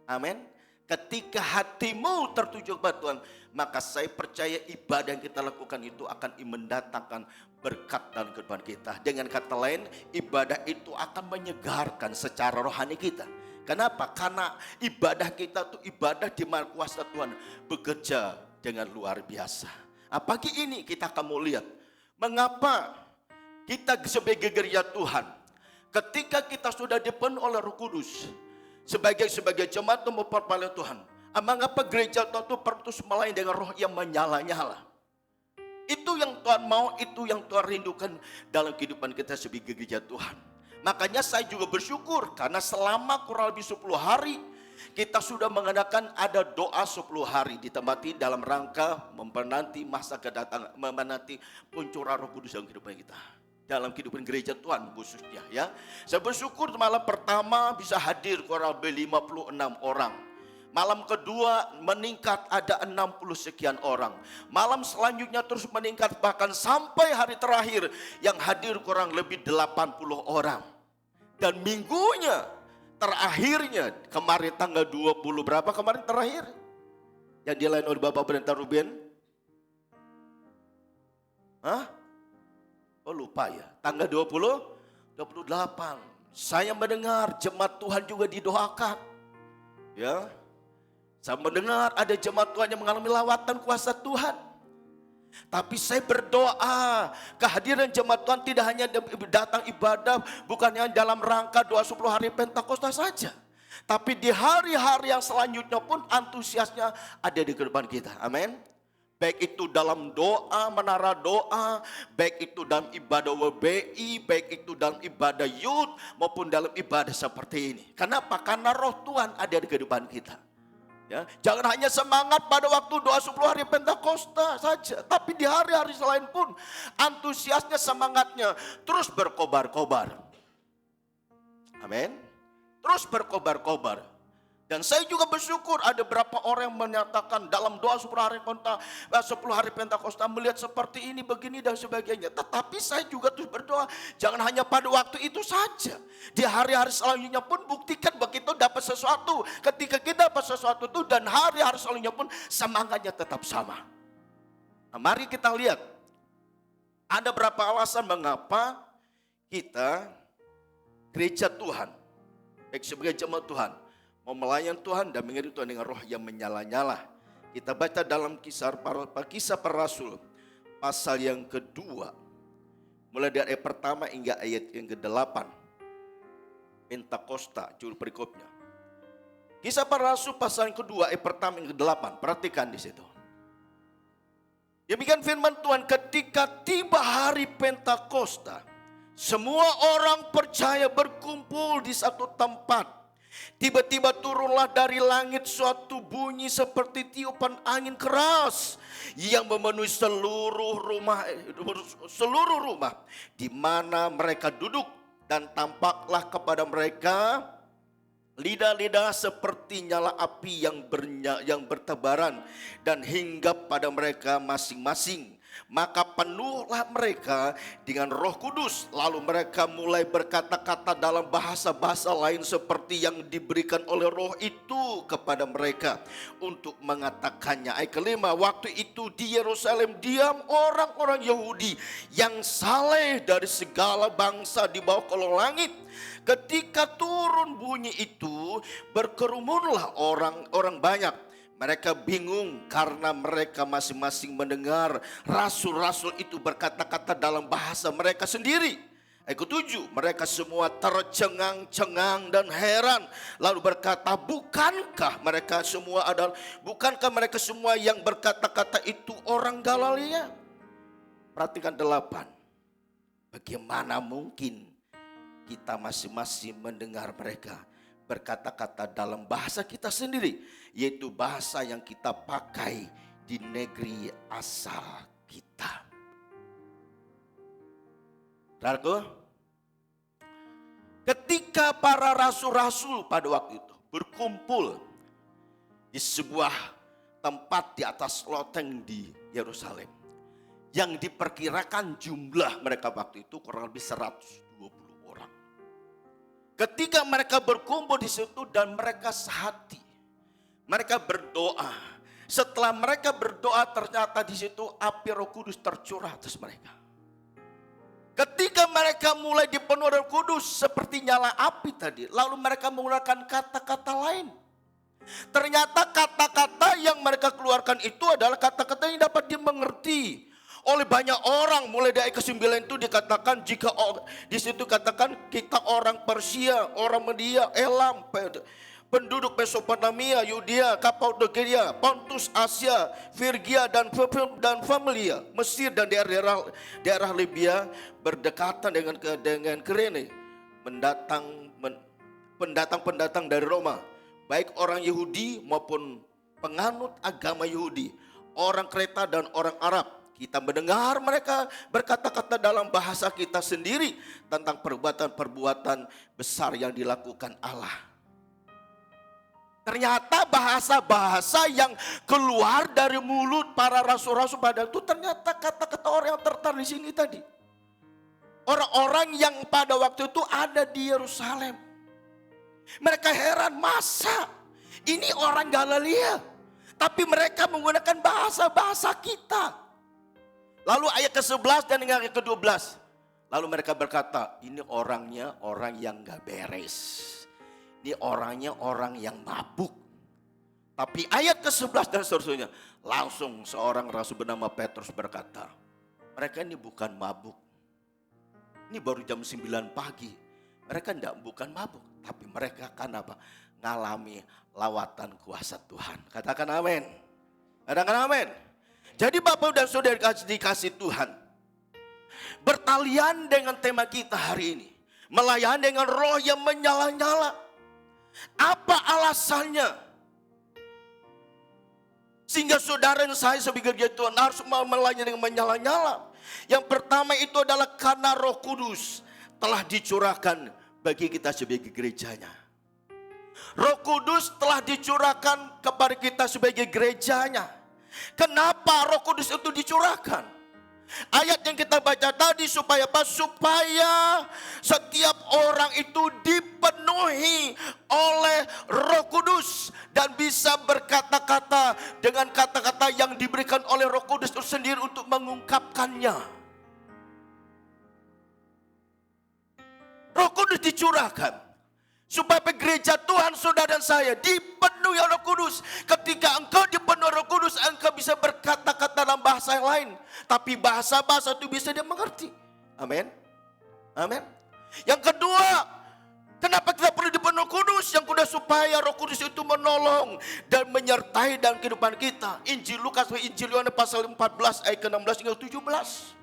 Amin. Ketika hatimu tertuju kepada Tuhan, maka saya percaya ibadah yang kita lakukan itu akan mendatangkan berkat dalam kehidupan kita. Dengan kata lain, ibadah itu akan menyegarkan secara rohani kita. Kenapa? Karena ibadah kita itu ibadah di mana kuasa Tuhan bekerja dengan luar biasa. Pagi ini kita akan mau lihat mengapa kita sebagai gereja Tuhan, ketika kita sudah dipenuhi oleh Roh Kudus, sebagai jemaat memperpala Tuhan, mengapa gereja Tuhan itu terus melayani dengan roh yang menyala-nyala? Itu yang Tuhan mau, itu yang Tuhan rindukan dalam kehidupan kita sebagai gereja Tuhan. Makanya saya juga bersyukur karena selama kurang lebih 10 hari kita sudah mengadakan ada doa 10 hari di tempat ini dalam rangka menanti masa kedatangan, menanti pencurahan Roh Kudus dalam kehidupan kita. Dalam kehidupan gereja Tuhan khususnya ya. Saya bersyukur malam pertama bisa hadir kurang lebih 56 orang. Malam kedua meningkat ada 60 sekian orang. Malam selanjutnya terus meningkat bahkan sampai hari terakhir yang hadir kurang lebih 80 orang. Dan minggunya terakhirnya kemarin tanggal 20 berapa kemarin terakhir? Yang dilayani oleh Bapak Pendeta Ruben? Hah? lupa ya. Tanggal 28. Saya mendengar jemaat Tuhan juga didoakan. Ya. Saya mendengar ada jemaat Tuhan yang mengalami lawatan kuasa Tuhan. Tapi saya berdoa kehadiran jemaat Tuhan tidak hanya datang ibadah, bukan hanya dalam rangka doa 10 hari Pentakosta saja. Tapi di hari-hari yang selanjutnya pun antusiasnya ada di kehidupan kita. Amin. Baik itu dalam doa, menara doa, baik itu dalam ibadah WBI, baik itu dalam ibadah youth, maupun dalam ibadah seperti ini. Kenapa? Karena roh Tuhan ada di kehidupan kita. Ya, jangan hanya semangat pada waktu doa 10 hari Pentakosta saja, tapi di hari-hari selain pun antusiasnya, semangatnya terus berkobar-kobar. Amin. Terus berkobar-kobar. Dan saya juga bersyukur ada beberapa orang yang menyatakan dalam doa 10 hari Pentakosta melihat seperti ini, begini dan sebagainya. Tetapi saya juga terus berdoa, jangan hanya pada waktu itu saja. Di hari-hari selanjutnya pun buktikan begitu dapat sesuatu. Ketika kita dapat sesuatu itu dan hari-hari selanjutnya pun semangatnya tetap sama. Nah, mari kita lihat. Ada berapa alasan mengapa kita gereja Tuhan, baik sebagai jemaat Tuhan, mau melayan Tuhan dan mengikuti Tuhan dengan roh yang menyala-nyala. Kita baca dalam kisah para rasul pasal yang kedua. Mulai dari ayat pertama hingga ayat yang ke-8. Pentakosta, judul perikopnya. Kisah para rasul pasal yang kedua ayat pertama hingga ke-8. Perhatikan di situ. Demikian firman Tuhan, ketika tiba hari Pentakosta, semua orang percaya berkumpul di satu tempat. Tiba-tiba turunlah dari langit suatu bunyi seperti tiupan angin keras yang memenuhi seluruh rumah di mana mereka duduk, dan tampaklah kepada mereka lidah-lidah seperti nyala api yang bertebaran dan hinggap pada mereka masing-masing. Maka penuhlah mereka dengan Roh Kudus. Lalu mereka mulai berkata-kata dalam bahasa-bahasa lain seperti yang diberikan oleh Roh itu kepada mereka untuk mengatakannya. Ayat kelima, waktu itu di Yerusalem diam orang-orang Yahudi yang saleh dari segala bangsa di bawah kolong langit. Ketika turun bunyi itu, berkerumunlah orang banyak. Mereka bingung karena mereka masing-masing mendengar rasul-rasul itu berkata-kata dalam bahasa mereka sendiri. Ayat ke-7, mereka semua tercengang-cengang dan heran. Lalu berkata, bukankah mereka mereka semua yang berkata-kata itu orang Galilea? Perhatikan 8. Bagaimana mungkin kita masing-masing mendengar mereka berkata-kata dalam bahasa kita sendiri, yaitu bahasa yang kita pakai di negeri asal kita. Saudaraku, ketika para rasul-rasul pada waktu itu berkumpul di sebuah tempat di atas loteng di Yerusalem, yang diperkirakan jumlah mereka waktu itu kurang lebih 120 orang. Ketika mereka berkumpul di situ dan mereka sehati, mereka berdoa. Setelah mereka berdoa, ternyata di situ api Roh Kudus tercurah atas mereka. Ketika mereka mulai dipenuhi Roh Kudus seperti nyala api tadi, lalu mereka menggunakan kata-kata lain. Ternyata kata-kata yang mereka keluarkan itu adalah kata-kata yang dapat dimengerti oleh banyak orang. Mulai dari ke-9 itu dikatakan, jika di situ katakan kita orang Persia, orang Media, Elam, penduduk Mesopotamia, Yudea, Kapadokia, Pontus, Asia, Frigia dan Familia, Mesir dan daerah Libya berdekatan dengan Kirene, pendatang-pendatang dari Roma, baik orang Yahudi maupun penganut agama Yahudi, orang Kreta dan orang Arab. Kita mendengar mereka berkata-kata dalam bahasa kita sendiri tentang perbuatan-perbuatan besar yang dilakukan Allah. Ternyata bahasa-bahasa yang keluar dari mulut para rasul-rasul pada itu ternyata kata-kata orang yang tertarik di sini tadi. Orang-orang yang pada waktu itu ada di Yerusalem. Mereka heran, masa ini orang Galilea, tapi mereka menggunakan bahasa-bahasa kita. Lalu ayat ke-11 dan ayat ke-12. Lalu mereka berkata, ini orangnya orang yang gak beres. Ini orangnya orang yang mabuk. Tapi ayat ke-11 dan seterusnya, langsung seorang rasul bernama Petrus berkata, mereka ini bukan mabuk. Ini baru jam 9 pagi. Mereka bukan mabuk, tapi mereka kan apa? Ngalami lawatan kuasa Tuhan. Katakan amin. Katakan amin. Jadi Bapak dan Saudara dikasih Tuhan, bertalian dengan tema kita hari ini, melayani dengan roh yang menyala-nyala. Apa alasannya? Sehingga saudara dan saya sebagai gereja Tuhan harus melayani dengan menyala-nyala. Yang pertama itu adalah karena Roh Kudus telah dicurahkan bagi kita sebagai gerejanya. Roh Kudus telah dicurahkan kepada kita sebagai gerejanya. Kenapa Roh Kudus itu dicurahkan? Ayat yang kita baca tadi supaya apa? Supaya setiap orang itu dipenuhi oleh Roh Kudus dan bisa berkata-kata dengan kata-kata yang diberikan oleh Roh Kudus itu sendiri untuk mengungkapkannya. Roh Kudus dicurahkan supaya gereja Tuhan, saudara dan saya dipenuhi oleh Roh Kudus. Ketika engkau dipenuhi Roh Kudus, engkau bisa berkata-kata dalam bahasa yang lain. Tapi bahasa-bahasa itu bisa dia mengerti. Amin. Amin. Yang kedua, kenapa kita perlu dipenuhi Roh Kudus? Yang kedua, supaya Roh Kudus itu menolong dan menyertai dalam kehidupan kita. Injil Lukas, Injil Yohanes pasal 14 ayat ke-16 hingga 17.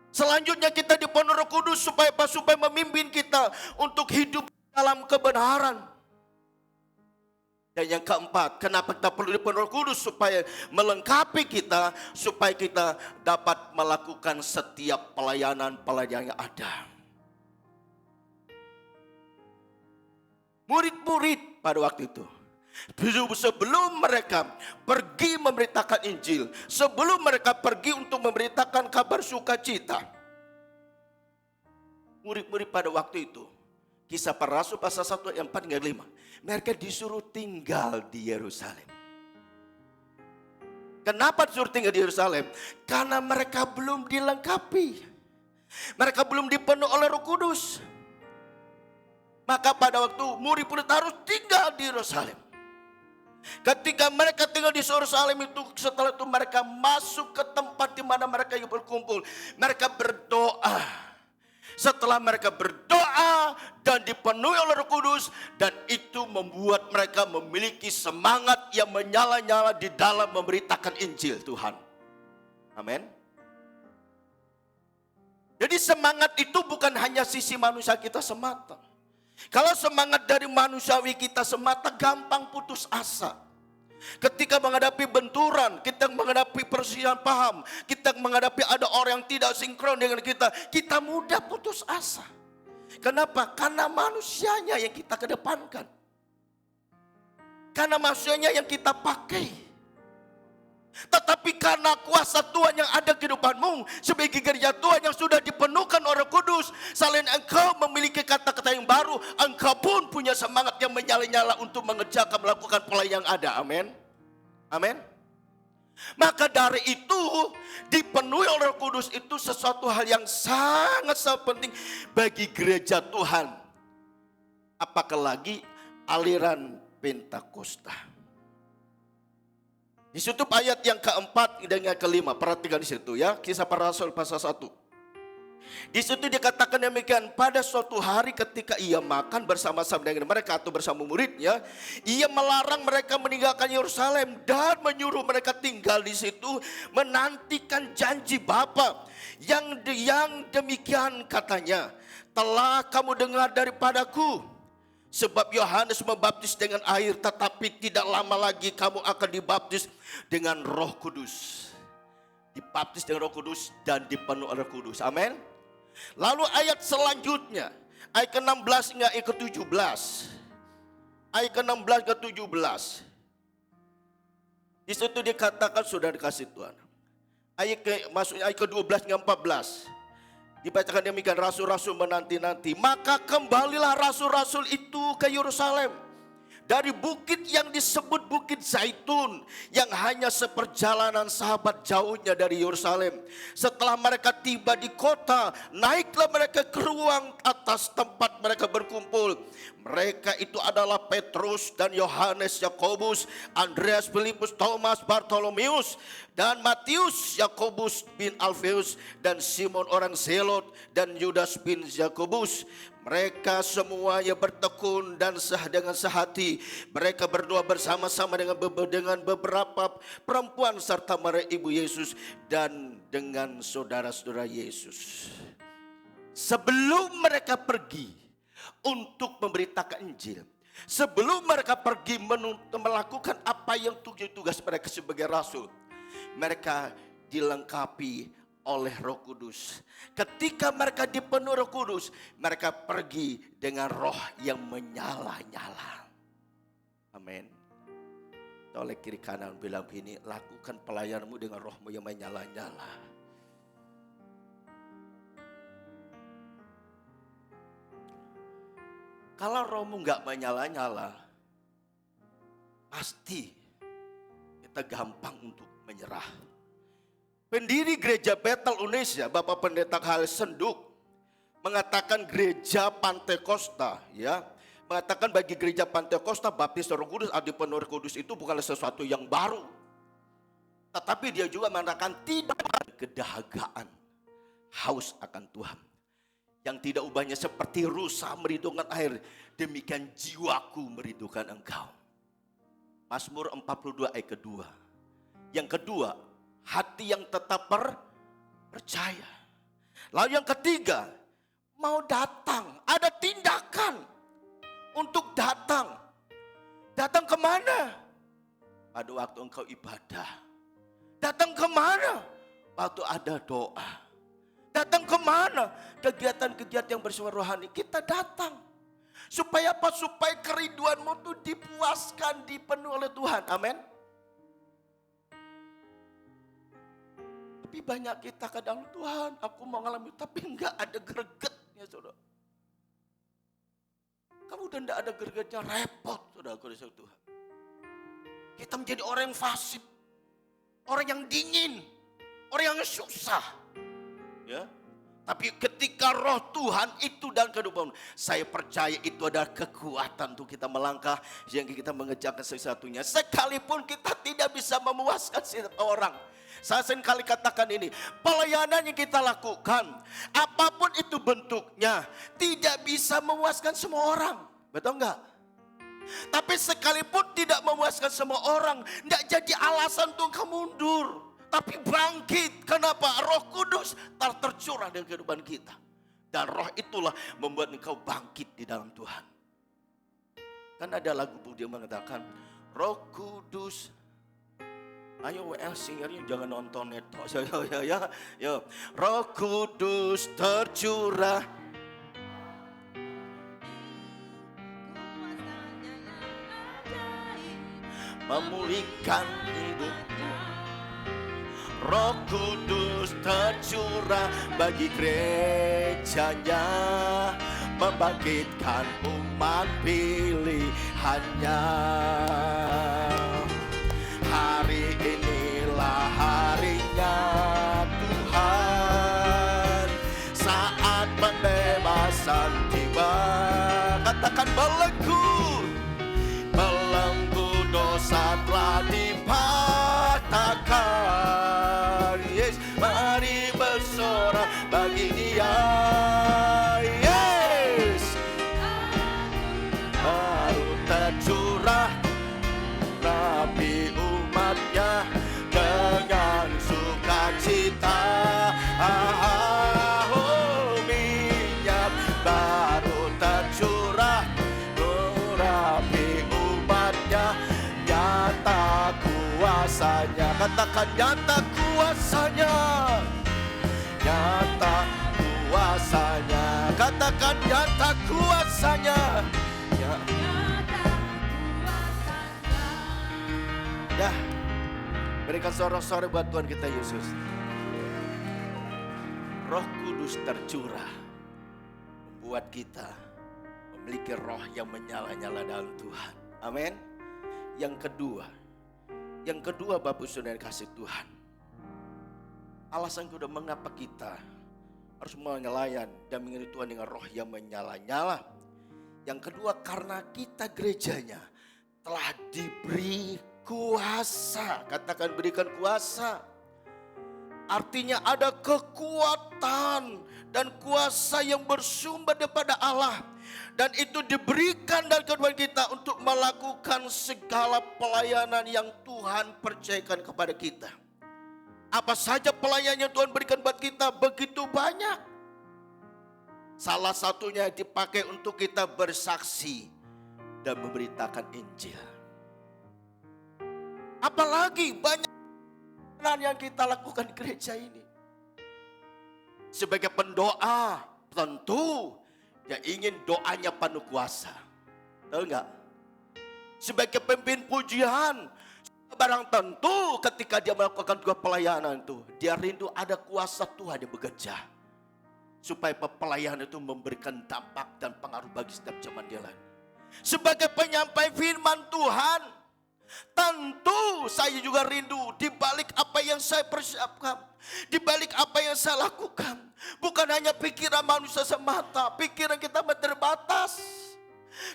Selanjutnya kita dipenuhi Roh Kudus supaya memimpin kita untuk hidup dalam kebenaran. Dan yang keempat, kenapa kita perlu dipenuhi Roh Kudus? Supaya melengkapi kita, supaya kita dapat melakukan setiap pelayanan yang ada. Murid-murid pada waktu itu, sebelum mereka pergi memberitakan Injil, sebelum mereka pergi untuk memberitakan kabar sukacita, murid-murid pada waktu itu, Kisah Para Rasul pasal 1 ayat 4 hingga 5, mereka disuruh tinggal di Yerusalem. Kenapa disuruh tinggal di Yerusalem? Karena mereka belum dilengkapi, mereka belum dipenuhi oleh Roh Kudus. Maka pada waktu murid-murid harus tinggal di Yerusalem. Ketika mereka tinggal di Yerusalem itu, setelah itu mereka masuk ke tempat di mana mereka berkumpul. Mereka berdoa. Setelah mereka berdoa dan dipenuhi oleh Roh Kudus, dan itu membuat mereka memiliki semangat yang menyala-nyala di dalam memberitakan Injil Tuhan. Amin. Jadi semangat itu bukan hanya sisi manusia kita semata. Kalau semangat dari manusiawi kita semata, gampang putus asa. Ketika menghadapi benturan, kita menghadapi perselisihan paham, kita menghadapi ada orang yang tidak sinkron dengan kita, kita mudah putus asa. Kenapa? Karena manusianya yang kita kedepankan. Karena manusianya yang kita pakai. Tetapi karena kuasa Tuhan yang ada di kehidupanmu, sebagai gereja Tuhan yang sudah dipenuhkan oleh Roh Kudus, selain engkau memiliki kata-kata yang baru, engkau pun punya semangat yang menyala-nyala untuk mengerjakan, melakukan pelayanan yang ada. Amin. Amin. Maka dari itu, dipenuhi oleh Roh Kudus itu sesuatu hal yang sangat-sangat penting bagi gereja Tuhan. Apakah lagi aliran Pentakosta. Di situ ayat yang keempat dan yang kelima, perhatikan di situ ya, Kisah Para Rasul pasal 1. Di situ dikatakan demikian, pada suatu hari ketika ia makan bersama-sama dengan mereka atau bersama muridnya, ia melarang mereka meninggalkan Yerusalem dan menyuruh mereka tinggal di situ menantikan janji Bapa. Yang demikian katanya, telah kamu dengar daripadaku. Sebab Yohanes membaptis dengan air, tetapi tidak lama lagi kamu akan dibaptis dengan Roh Kudus. Dibaptis dengan Roh Kudus dan dipenuhi oleh Roh Kudus. Amin. Lalu ayat selanjutnya, ayat ke-16 hingga ayat ke-17. Ayat ke-16 ke 17. Di situ dikatakan sudah dikasih Tuhan. Maksudnya ayat ke-12 hingga 14. Dibacakan demikian, rasul-rasul menanti-nanti. Maka kembalilah rasul-rasul itu ke Yerusalem dari bukit yang disebut Bukit Zaitun, yang hanya seperjalanan sahabat jauhnya dari Yerusalem. Setelah mereka tiba di kota, naiklah mereka ke ruang atas tempat mereka berkumpul. Mereka itu adalah Petrus dan Yohanes, Yakobus, Andreas, Filipus, Thomas, Bartolomeus, dan Matius, Yakobus bin Alfeus, dan Simon orang Zelot, dan Yudas bin Yakobus. Mereka semuanya bertekun dan dengan sehati. Mereka berdoa bersama-sama dengan beberapa perempuan serta Maria ibu Yesus dan dengan saudara-saudara Yesus. Sebelum mereka pergi untuk memberitakan Injil, sebelum mereka pergi melakukan apa yang tugas mereka sebagai rasul, mereka dilengkapi oleh Roh Kudus. Ketika mereka dipenuhi Roh Kudus, mereka pergi dengan roh yang menyala-nyala. Amin. Oleh kiri kanan bilang begini, lakukan pelayananmu dengan rohmu yang menyala-nyala. Kalau rohmu nggak menyala-nyala, pasti kita gampang untuk menyerah. Pendiri gereja Bethel Indonesia, Bapak Pendeta Khalil Senduk, mengatakan gereja Pantekosta, ya, mengatakan bagi gereja Pantekosta baptis Roh Kudus, adi penuh Roh Kudus itu bukanlah sesuatu yang baru. Tetapi dia juga mengatakan tidak ada kedahagaan, haus akan Tuhan. Yang tidak ubahnya seperti rusa merindukan air, demikian jiwaku merindukan engkau. Mazmur 42 ayat kedua. Yang kedua, hati yang tetap percaya. Lalu yang ketiga, mau datang, ada tindakan untuk datang. Datang kemana? Pada waktu engkau ibadah. Datang kemana? Waktu ada doa. Datang kemana? Kegiatan-kegiatan yang bersifat rohani. Kita datang. Supaya apa? Supaya kerinduanmu itu dipuaskan, dipenuhi oleh Tuhan. Amin. Tapi banyak kita kadang, Tuhan aku mau ngalami, tapi enggak ada gregetnya, saudara. Kamu udah enggak ada gregetnya, repot, saudara. Tuhan. Kita menjadi orang yang fasik, orang yang dingin, orang yang susah. Ya. Tapi ketika roh Tuhan itu dalam kehidupan, saya percaya itu adalah kekuatan untuk kita melangkah, yang kita mengejarkan sesuatunya. Sekalipun kita tidak bisa memuaskan setiap orang. Saya seringkali katakan ini, pelayanan yang kita lakukan, apapun itu bentuknya, tidak bisa memuaskan semua orang. Betul enggak? Tapi sekalipun tidak memuaskan semua orang, tidak jadi alasan untuk kamu mundur. Tapi bangkit. Kenapa? Roh Kudus tercurah dalam kehidupan kita. Dan roh itulah membuat engkau bangkit di dalam Tuhan. Kan ada lagu dia mengatakan, Roh Kudus. Ayo WL singernya jangan nonton itu. Ya. Roh Kudus tercurah. Memulihkan hidupmu. Roh Kudus tercurah bagi gerejanya, membangkitkan umat pilihannya. Hari inilah harinya Tuhan, saat pembebasan tiba. Katakan belenggu, belenggu dosa telah dipatahkan. Mari bersorak bagi Dia. Yes, baru tercurah rapi umatnya dengan sukacita. Minyak baru tercurah rapi umatnya, nyata kuasanya. Katakan nyata kuasanya, nyata kuasanya. Katakan nyata kuasanya, nyata kuasanya. Ya, berikan sorak-sorai buat Tuhan kita Yesus. Roh Kudus tercurah, membuat kita memiliki roh yang menyala-nyala dalam Tuhan. Amin. Yang kedua Bapak Saudara kasih Tuhan. Alasan kedua mengapa kita harus menyalayan dan mengiringi Tuhan dengan roh yang menyala-nyala. Yang kedua karena kita gerejanya telah diberi kuasa. Katakan berikan kuasa. Artinya ada kekuatan dan kuasa yang bersumber daripada Allah. Dan itu diberikan dalam kehidupan kita untuk melakukan segala pelayanan yang Tuhan percayakan kepada kita. Apa saja pelayanan yang Tuhan berikan buat kita begitu banyak. Salah satunya dipakai untuk kita bersaksi dan memberitakan Injil. Apalagi banyak yang kita lakukan di gereja ini. Sebagai pendoa, tentu dia ingin doanya penuh kuasa. Tahu enggak? Sebagai pemimpin pujian, barang tentu ketika dia melakukan dua pelayanan itu, dia rindu ada kuasa Tuhan yang bekerja. Supaya pelayanan itu memberikan dampak dan pengaruh bagi setiap zaman dia lain. Sebagai penyampai firman Tuhan, tentu saya juga rindu di balik apa yang saya persiapkan, di balik apa yang saya lakukan. Bukan hanya pikiran manusia semata, pikiran kita terbatas.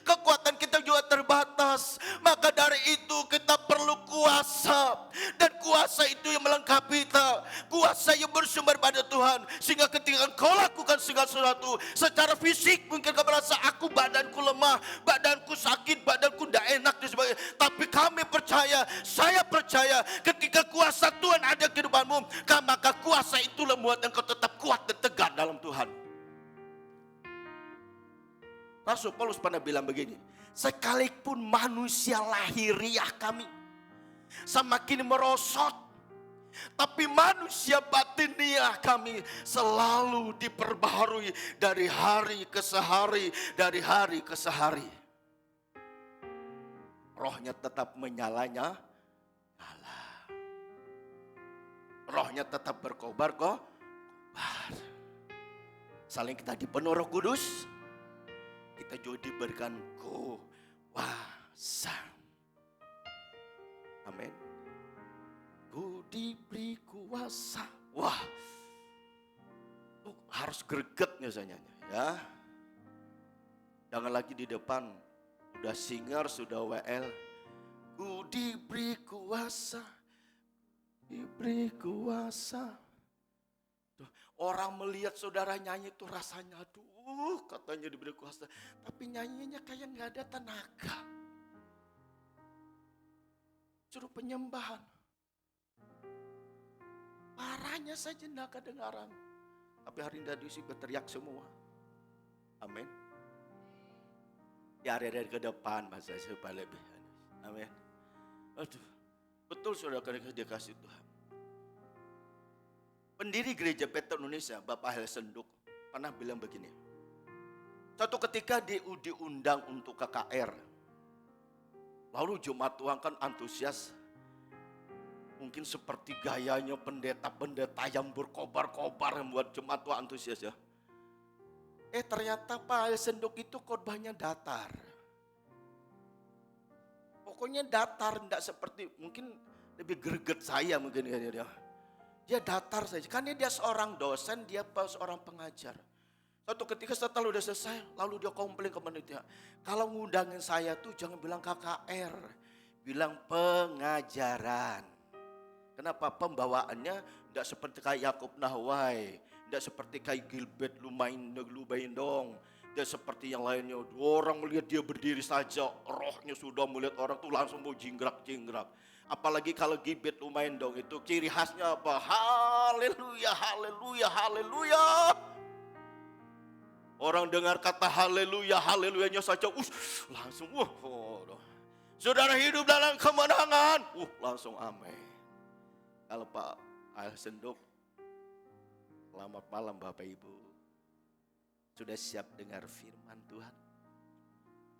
Kekuatan kita juga terbatas. Maka dari itu kita perlu kuasa. Dan kuasa itu yang melengkapi kita. Kuasa yang bersumber pada Tuhan. Sehingga ketika kau lakukan segala sesuatu secara fisik, mungkin kau merasa aku badanku lemah, badanku sakit, badanku tidak enak dan sebagainya. Tapi kami percaya, saya percaya ketika kuasa Tuhan ada di kehidupanmu, maka kuasa itu membuat engkau tetap kuat dan tegar dalam Tuhan. Rasul Paulus pernah bilang begini, sekalipun manusia lahiriah kami semakin merosot, tapi manusia batiniah kami selalu diperbaharui dari hari ke sehari, dari hari ke sehari. Rohnya tetap menyalanya, nyala. Rohnya tetap berkobar-kobar. Saling kita dipenuhi Roh Kudus, kita juga diberikan kuasa. Amin. Ku diberi kuasa. Wah, harus greget biasanya ya. Jangan lagi di depan udah singer, sudah WL. Ku diberi kuasa, diberi kuasa. Tuh, orang melihat saudara nyanyi itu rasanya aduh, katanya diberi kuasa. Tapi nyanyinya kayak gak ada tenaga. Suruh penyembahan. Parahnya saja gak kedengaran. Tapi hari ini tadi sih berteriak semua. Amin. Di area ke depan masa supaya lebih. Amin. Aduh, betul saudara dikasih Tuhan. Pendiri Gereja Peter Indonesia, Bapak Hel Senduk, pernah bilang begini. Suatu ketika diundang untuk KKR. Lalu jemaat Tuhan kan antusias. Mungkin seperti gayanya pendeta-pendeta yang berkobar-kobar yang buat jemaat Tuhan antusias ya. Ternyata Pak Hel Senduk itu khotbahnya datar. Pokoknya datar, tidak seperti, mungkin lebih greget saya mungkin ya. Dia datar saja, karena dia seorang dosen, dia seorang pengajar. Suatu ketika setelah udah selesai, lalu dia komplain ke panitia. Kalau ngundangin saya tuh jangan bilang KKR, bilang pengajaran. Kenapa? Pembawaannya tidak seperti kayak Yakub Nahwai, tidak seperti kayak Gilbert Lumaindong, tidak seperti yang lainnya. Orang melihat dia berdiri saja, rohnya sudah melihat orang tuh langsung mau jingkrak-jingkrak. Apalagi kalau Gilbert Lumaindong itu ciri khasnya apa? Haleluya, haleluya, haleluya. Orang dengar kata haleluya, haleluyanya saja, langsung, saudara hidup dalam kemenangan, langsung amin. Kalau Pak Hel Senduk, selamat malam Bapak Ibu. Sudah siap dengar firman Tuhan?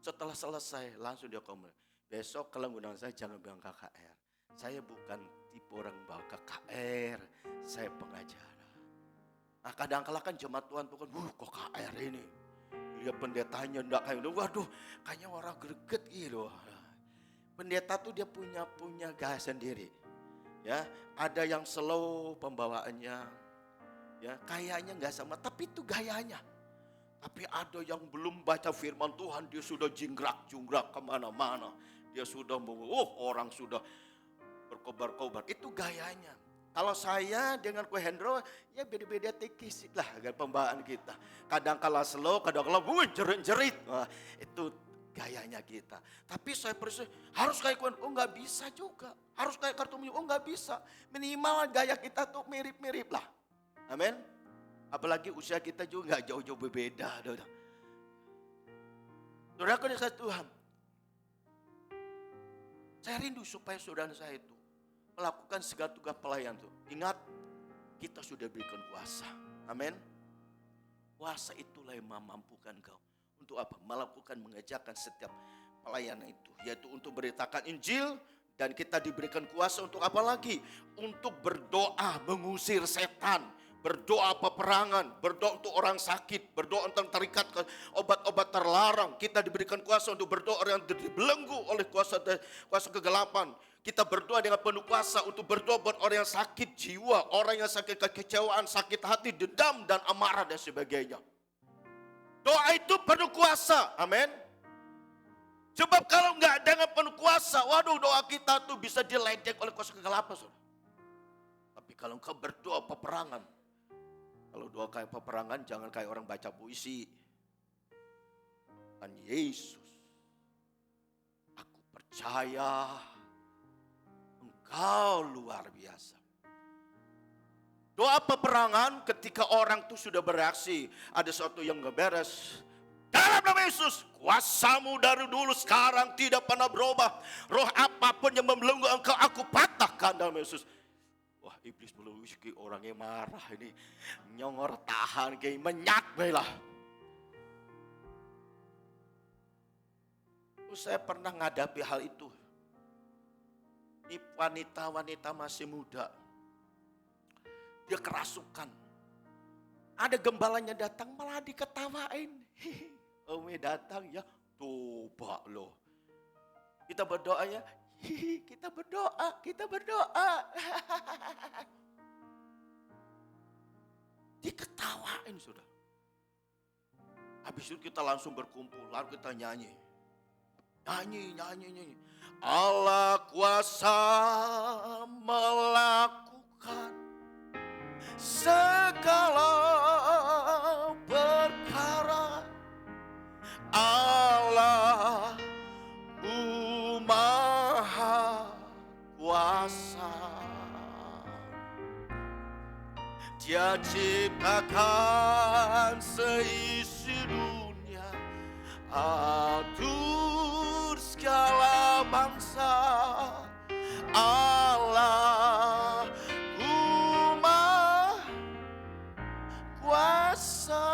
Setelah selesai, langsung dia komen, besok kalau ngundang saya jangan bilang KKR. Saya bukan tipe orang bawa KKR, saya pengajar. Nah kadang-kala kan jemaat Tuhan tuh kan, kok KKR ini. Lihat pendetanya enggak kayak gitu, waduh kayaknya orang greget gitu. Pendeta tuh dia punya gaya sendiri. Ya, ada yang slow pembawaannya. Ya, kayaknya nggak sama, tapi itu gayanya. Tapi ada yang belum baca firman Tuhan, dia sudah jingkrak-jungkrak kemana-mana. Dia sudah orang sudah berkobar-kobar. Itu gayanya. Kalau saya dengan Ko Hendro, ya beda-beda tikis lah pembawaan kita. Kadang kala slow, kadang kala jerit-jerit. Wah, itu gayanya kita. Tapi saya percaya harus kayak Ko Hendro, nggak bisa juga. Harus kayak Kartumi, nggak bisa. Minimal gaya kita tuh mirip-mirip lah. Amin. Apalagi usia kita juga nggak jauh-jauh berbeda. Saudaraku di Tuhan, saya rindu supaya saudara saya itu melakukan segala tugas pelayan tuh. Ingat, kita sudah berikan kuasa. Amin. Kuasa itulah yang memampukan kau. Untuk apa? Melakukan, mengerjakan setiap pelayanan itu. Yaitu untuk beritakan Injil. Dan kita diberikan kuasa untuk apa lagi? Untuk berdoa, mengusir setan. Berdoa peperangan, berdoa untuk orang sakit, berdoa tentang terikat ke obat-obat terlarang. Kita diberikan kuasa untuk berdoa yang dibelenggu oleh kuasa kegelapan. Kita berdoa dengan penuh kuasa untuk berdoa buat orang yang sakit jiwa, orang yang sakit kekecewaan, sakit hati, dendam dan amarah dan sebagainya. Doa itu penuh kuasa, amin. Sebab kalau nggak dengan penuh kuasa, waduh doa kita tuh bisa diledek oleh kuasa kegelapan. Tapi kalau engkau berdoa peperangan, kalau doa kayak peperangan jangan kayak orang baca puisi. Dan Yesus, aku percaya Engkau luar biasa. Doa peperangan ketika orang itu sudah bereaksi, ada sesuatu yang gak beres. Dalam nama Yesus, kuasamu dari dulu sekarang tidak pernah berubah. Roh apapun yang membelenggu engkau, aku patahkan dalam Yesus. Wah, iblis belum orangnya marah ini. Nyongor tahan kayak menyak baiklah. Saya pernah ngadapi hal itu. Ini wanita-wanita masih muda. Dia kerasukan. Ada gembalanya datang malah diketawain. Ome datang ya, coba loh. Kita berdoa ya. Kita berdoa. Diketawain sudah. Habis itu kita langsung berkumpul, lalu kita nyanyi. Nyanyi. Allah kuasa melakukan segala perkara. Allah Maha Kuasa. Dia ciptakan seisi dunia, atur segala bangsa. Allah Maha Kuasa.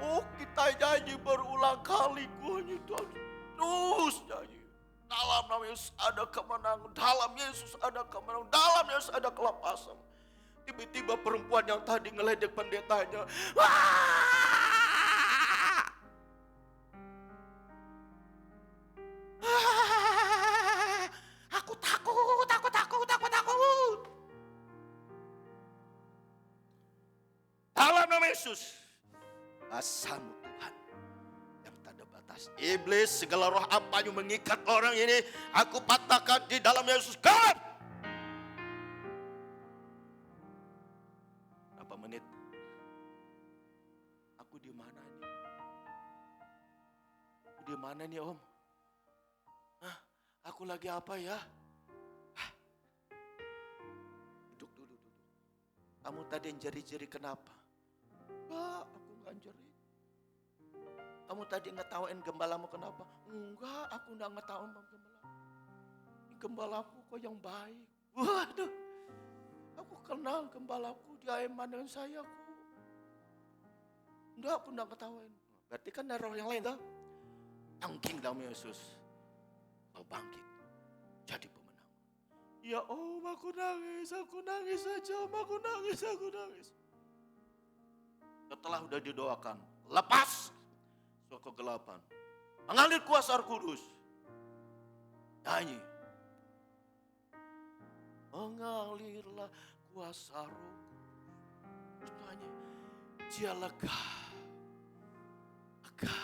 Oh, kita nyanyi berulang kali, kuahnya terus nyanyi. Dalam nama Yesus ada kemenangan, dalam Yesus ada kemenangan, dalam Yesus ada kelepasan. Tiba-tiba perempuan yang tadi ngeledek pendetanya, aku takut. Dalam nama Yesus, kuasa-Mu Tuhan yang tak ada batas. Iblis, segala roh apa yang mengikat orang ini, aku patahkan di dalam Yesus. God! Berapa menit? Aku di mana nih? Aku di mana nih, Om? Hah? Aku lagi apa ya? Hah? Duduk. Kamu tadi yang jeri-jeri kenapa? Enggak, aku enggak jerit. Kamu tadi ngetawain gembalamu kenapa? Enggak, aku enggak ngetawain gembalamu. Ini gembalaku kok yang baik. Waduh, aku kenal gembalaku, dia eman dengan saya kok. Enggak, aku enggak ngetawain. Berarti kan ada roh yang lain toh? Angking dalam Yesus. Kau bangkit, jadi pemenang. Ya Om, aku nangis saja Om, aku nangis. Setelah sudah didoakan, lepas suatu kegelapan, mengalir kuasa Roh Kudus. Nyanyi. Mengalirlah kuasa Roh. Nyanyi. Dia lega. Lega.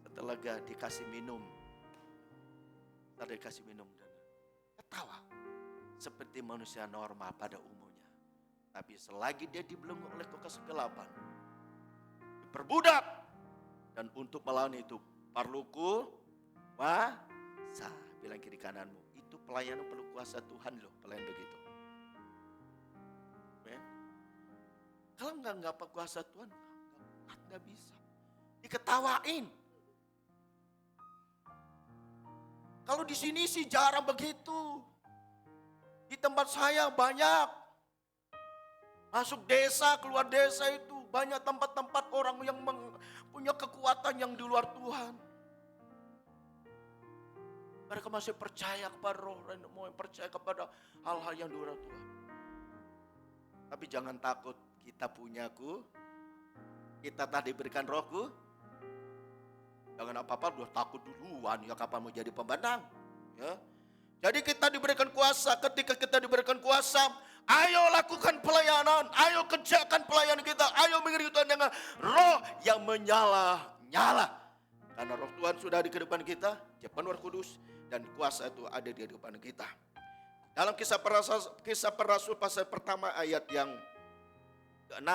Setelah lega dikasih minum. Setelah dikasih minum dan ketawa. Seperti manusia normal pada umumnya. Tapi selagi dia dibelenggu oleh kegelapan, diperbudak. Dan untuk melawan itu perlu kuasa. Bilang kiri kananmu, itu pelayanan perlu kuasa Tuhan loh, pelayan begitu. Men. Kalau enggak apa kuasa Tuhan, enggak bisa. Diketawain. Kalau di sini sih jarang begitu. Di tempat saya banyak. Masuk desa, keluar desa itu banyak tempat-tempat orang yang punya kekuatan yang di luar Tuhan. Mereka masih percaya kepada Roh dan mau percaya kepada hal-hal yang di luar Tuhan. Tapi jangan takut, kita punyaku. Kita tadi diberikan Rohku. Jangan apa-apa udah takut duluan ya, kapan mau jadi pembandang. Ya. Jadi kita diberikan kuasa, ketika kita diberikan kuasa, ayo lakukan pelayanan, ayo kerjakan pelayanan kita, ayo mengikuti Tuhan dengan roh yang menyala-nyala. Karena roh Tuhan sudah di kehidupan kita, dia penuh Roh Kudus, dan kuasa itu ada di depan kita. Dalam kisah para rasul pasal pertama ayat yang ke-6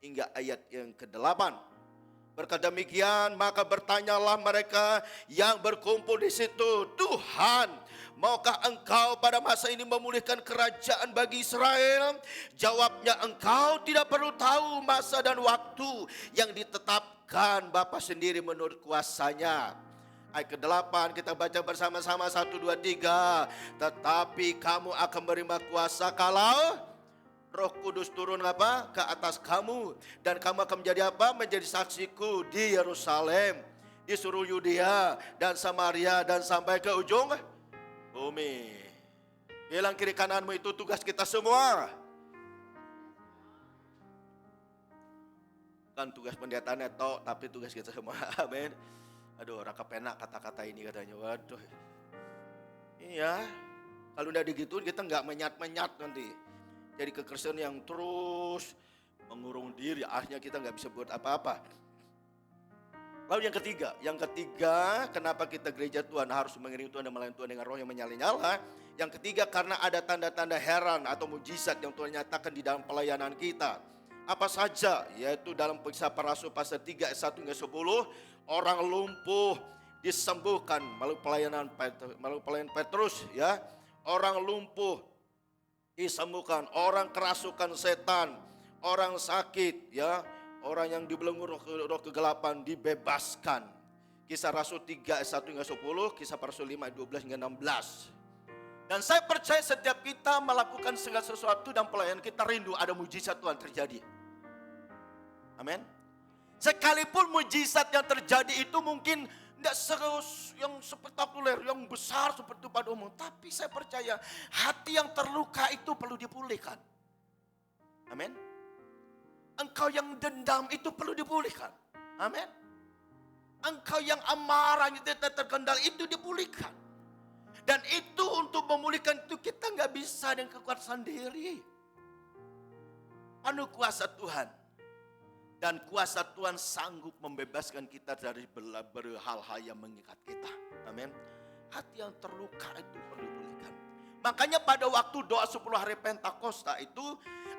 hingga ayat yang ke-8. Berkata demikian, maka bertanyalah mereka yang berkumpul di situ, Tuhan, maukah engkau pada masa ini memulihkan kerajaan bagi Israel? Jawabnya, engkau tidak perlu tahu masa dan waktu yang ditetapkan Bapa sendiri menurut kuasanya. Ayat ke-8 kita baca bersama-sama 1, 2, 3. Tetapi kamu akan menerima kuasa kalau Roh Kudus turun apa? Ke atas kamu. Dan kamu akan menjadi apa? Menjadi saksiku di Yerusalem, di seluruh Yudea dan Samaria dan sampai ke ujung bumi. Bilang kiri kananmu, itu tugas kita semua. Bukan tugas pendeta neto, tapi tugas kita semua. Amin. Aduh, orang kepenak kata-kata ini katanya. Waduh. Iya. Kalau udah digituin kita nggak menyat-menyat nanti. Jadi kekristenan yang terus mengurung diri, akhirnya kita nggak bisa buat apa-apa. Lalu yang ketiga, kenapa kita gereja Tuhan harus mengiringi Tuhan dan melayani Tuhan dengan roh yang menyala-nyala? Yang ketiga, karena ada tanda-tanda heran atau mujizat yang Tuhan nyatakan di dalam pelayanan kita. Apa saja? Yaitu dalam Kisah Para Rasul pasal 3 ayat 1 hingga 10, orang lumpuh disembuhkan melalui pelayanan Petrus, ya. Orang lumpuh disembuhkan, orang kerasukan setan, orang sakit, ya, orang yang dibelenggu roh kegelapan dibebaskan. Kisah Rasul 3 ayat 1 hingga 10, Kisah Para Rasul 5 ayat 12 hingga 16. Dan saya percaya setiap kita melakukan segala sesuatu dan pelayanan kita rindu ada mujizat Tuhan terjadi. Amin. Sekalipun mujizat yang terjadi itu mungkin tidak yang spektakuler, yang besar seperti pada umum. Tapi saya percaya hati yang terluka itu perlu dipulihkan. Amin. Engkau yang dendam itu perlu dipulihkan. Amin. Engkau yang amarah yang tidak terkendali itu dipulihkan. Dan itu untuk memulihkan itu kita nggak bisa dengan kekuatan sendiri. Anu kuasa Tuhan. Dan kuasa Tuhan sanggup membebaskan kita dari hal-hal yang mengikat kita. Amin. Hati yang terluka itu perlu dipulihkan. Makanya pada waktu doa 10 hari Pentakosta itu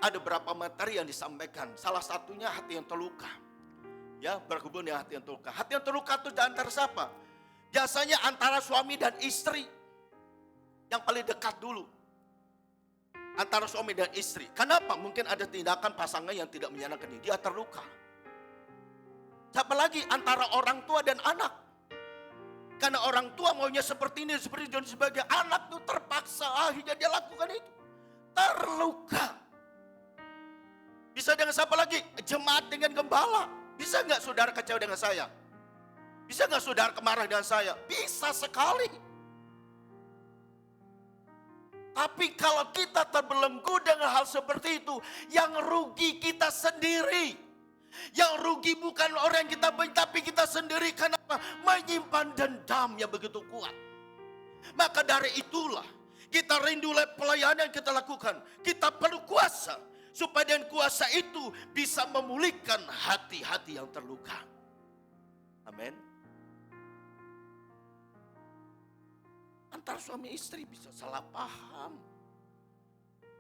ada beberapa materi yang disampaikan. Salah satunya hati yang terluka. Ya, berhubung dengan hati yang terluka. Hati yang terluka itu antara siapa? Biasanya antara suami dan istri. Yang paling dekat dulu. Antara suami dan istri. Kenapa? Mungkin ada tindakan pasangan yang tidak menyenangkan dia terluka. Siapa lagi? Antara orang tua dan anak. Karena orang tua maunya seperti ini, seperti itu dan sebagainya. Anak itu terpaksa, akhirnya dia lakukan itu. Terluka. Bisa dengan siapa lagi? Jemaat dengan gembala. Bisa nggak saudara kecewa dengan saya? Bisa nggak saudara kemarah dengan saya? Bisa sekali. Tapi kalau kita terbelenggu dengan hal seperti itu, yang rugi kita sendiri. Yang rugi bukan orang yang kita benci, tapi kita sendiri. Kenapa? Menyimpan dendam yang begitu kuat. Maka dari itulah kita rindu pelayanan yang kita lakukan. Kita perlu kuasa. Supaya dengan kuasa itu bisa memulihkan hati-hati yang terluka. Amin. Antar suami istri bisa salah paham.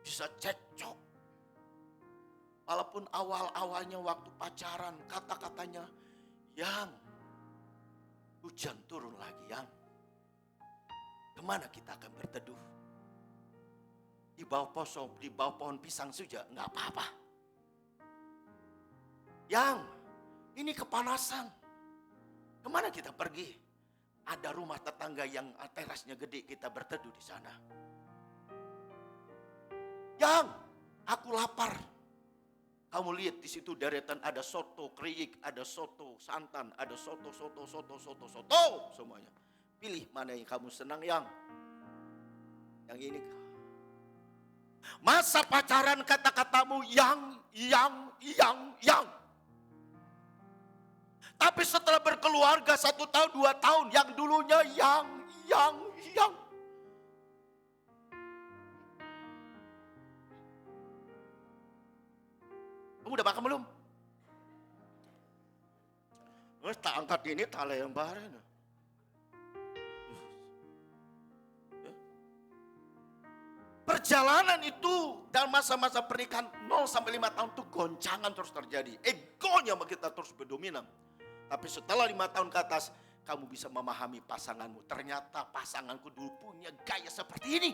Bisa cekcok. Walaupun awal-awalnya waktu pacaran kata-katanya, yang hujan turun lagi yang. Kemana kita akan berteduh? Di bawah pohon pisang saja nggak apa-apa. Yang ini kepanasan. Kemana kita pergi? Ada rumah tetangga yang terasnya gede, kita berteduh di sana. Yang aku lapar. Kamu lihat di situ deretan ada soto kriik, ada soto santan, ada soto semuanya. Pilih mana yang kamu senang yang ini. Masa pacaran kata-katamu yang. Tapi setelah berkeluarga 1 tahun, 2 tahun, yang dulunya yang. Kamu udah makan belum? Tak angkat ini tali yang baru. Perjalanan itu dalam masa-masa pernikahan 0 sampai 5 tahun itu goncangan terus terjadi. Egonya kita terus berdominan. Tapi setelah 5 tahun ke atas, kamu bisa memahami pasanganmu. Ternyata pasanganku dulu punya gaya seperti ini.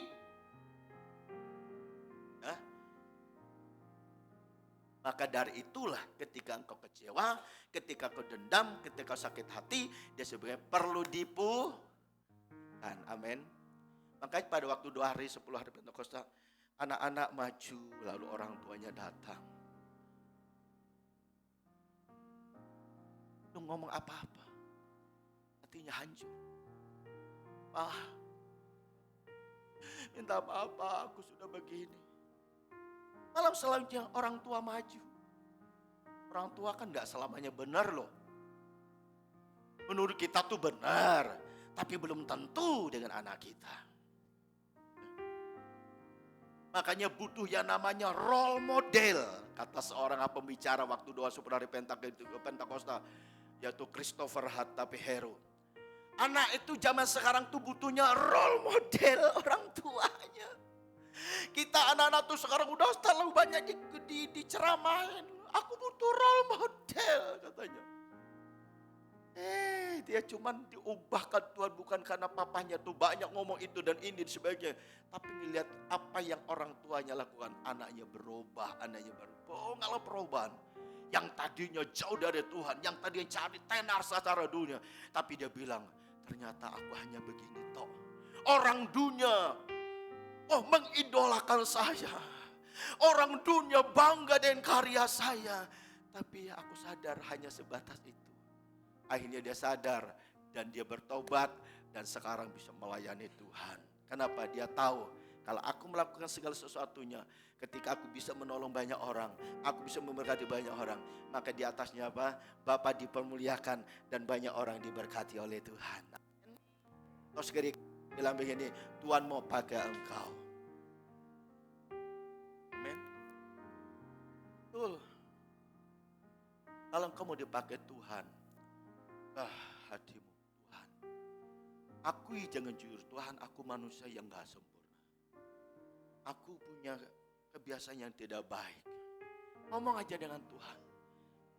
Maka dari itulah ketika engkau kecewa, ketika kau dendam, ketika kau sakit hati, dia sebenarnya perlu dipulihkan. Amin. Makanya pada waktu 2 hari, 10 hari Pentakosta, anak-anak maju, lalu orang tuanya datang. Lu ngomong apa-apa, hatinya hancur. Minta maaf, aku sudah begini. Malah selanjutnya orang tua maju. Orang tua kan gak selamanya benar loh. Menurut kita tuh benar, tapi belum tentu dengan anak kita. Makanya butuh yang namanya role model. Kata seorang pembicara waktu doa 10 hari Pentakosta, yaitu Christopher Hattapihero. Anak itu zaman sekarang tuh butuhnya role model orang tuanya. Kita anak-anak tuh sekarang udah terlalu banyak diceramain. Aku butuh role model katanya. Dia cuman diubahkan Tuhan bukan karena papanya tuh banyak ngomong itu dan ini dan sebagainya. Tapi ngelihat apa yang orang tuanya lakukan. Anaknya berubah, nggak perubahan. Yang tadinya jauh dari Tuhan, yang tadinya cari tenar secara dunia. Tapi dia bilang, ternyata aku hanya begini toh. Orang dunia mengidolakan saya. Orang dunia bangga dengan karya saya. Tapi aku sadar hanya sebatas itu. Akhirnya dia sadar dan dia bertobat dan sekarang bisa melayani Tuhan. Kenapa? Dia tahu kalau aku melakukan segala sesuatunya, ketika aku bisa menolong banyak orang, aku bisa memberkati banyak orang, maka di atasnya apa? Bapa dipermuliakan dan banyak orang diberkati oleh Tuhan. Terus bilang begini, Tuhan mau pakai engkau. Amin. Kalau engkau mau dipakai Tuhan, hatimu Tuhan. Akui jangan jujur, Tuhan aku manusia yang gak sempurna. Aku punya kebiasaan yang tidak baik. Ngomong aja dengan Tuhan.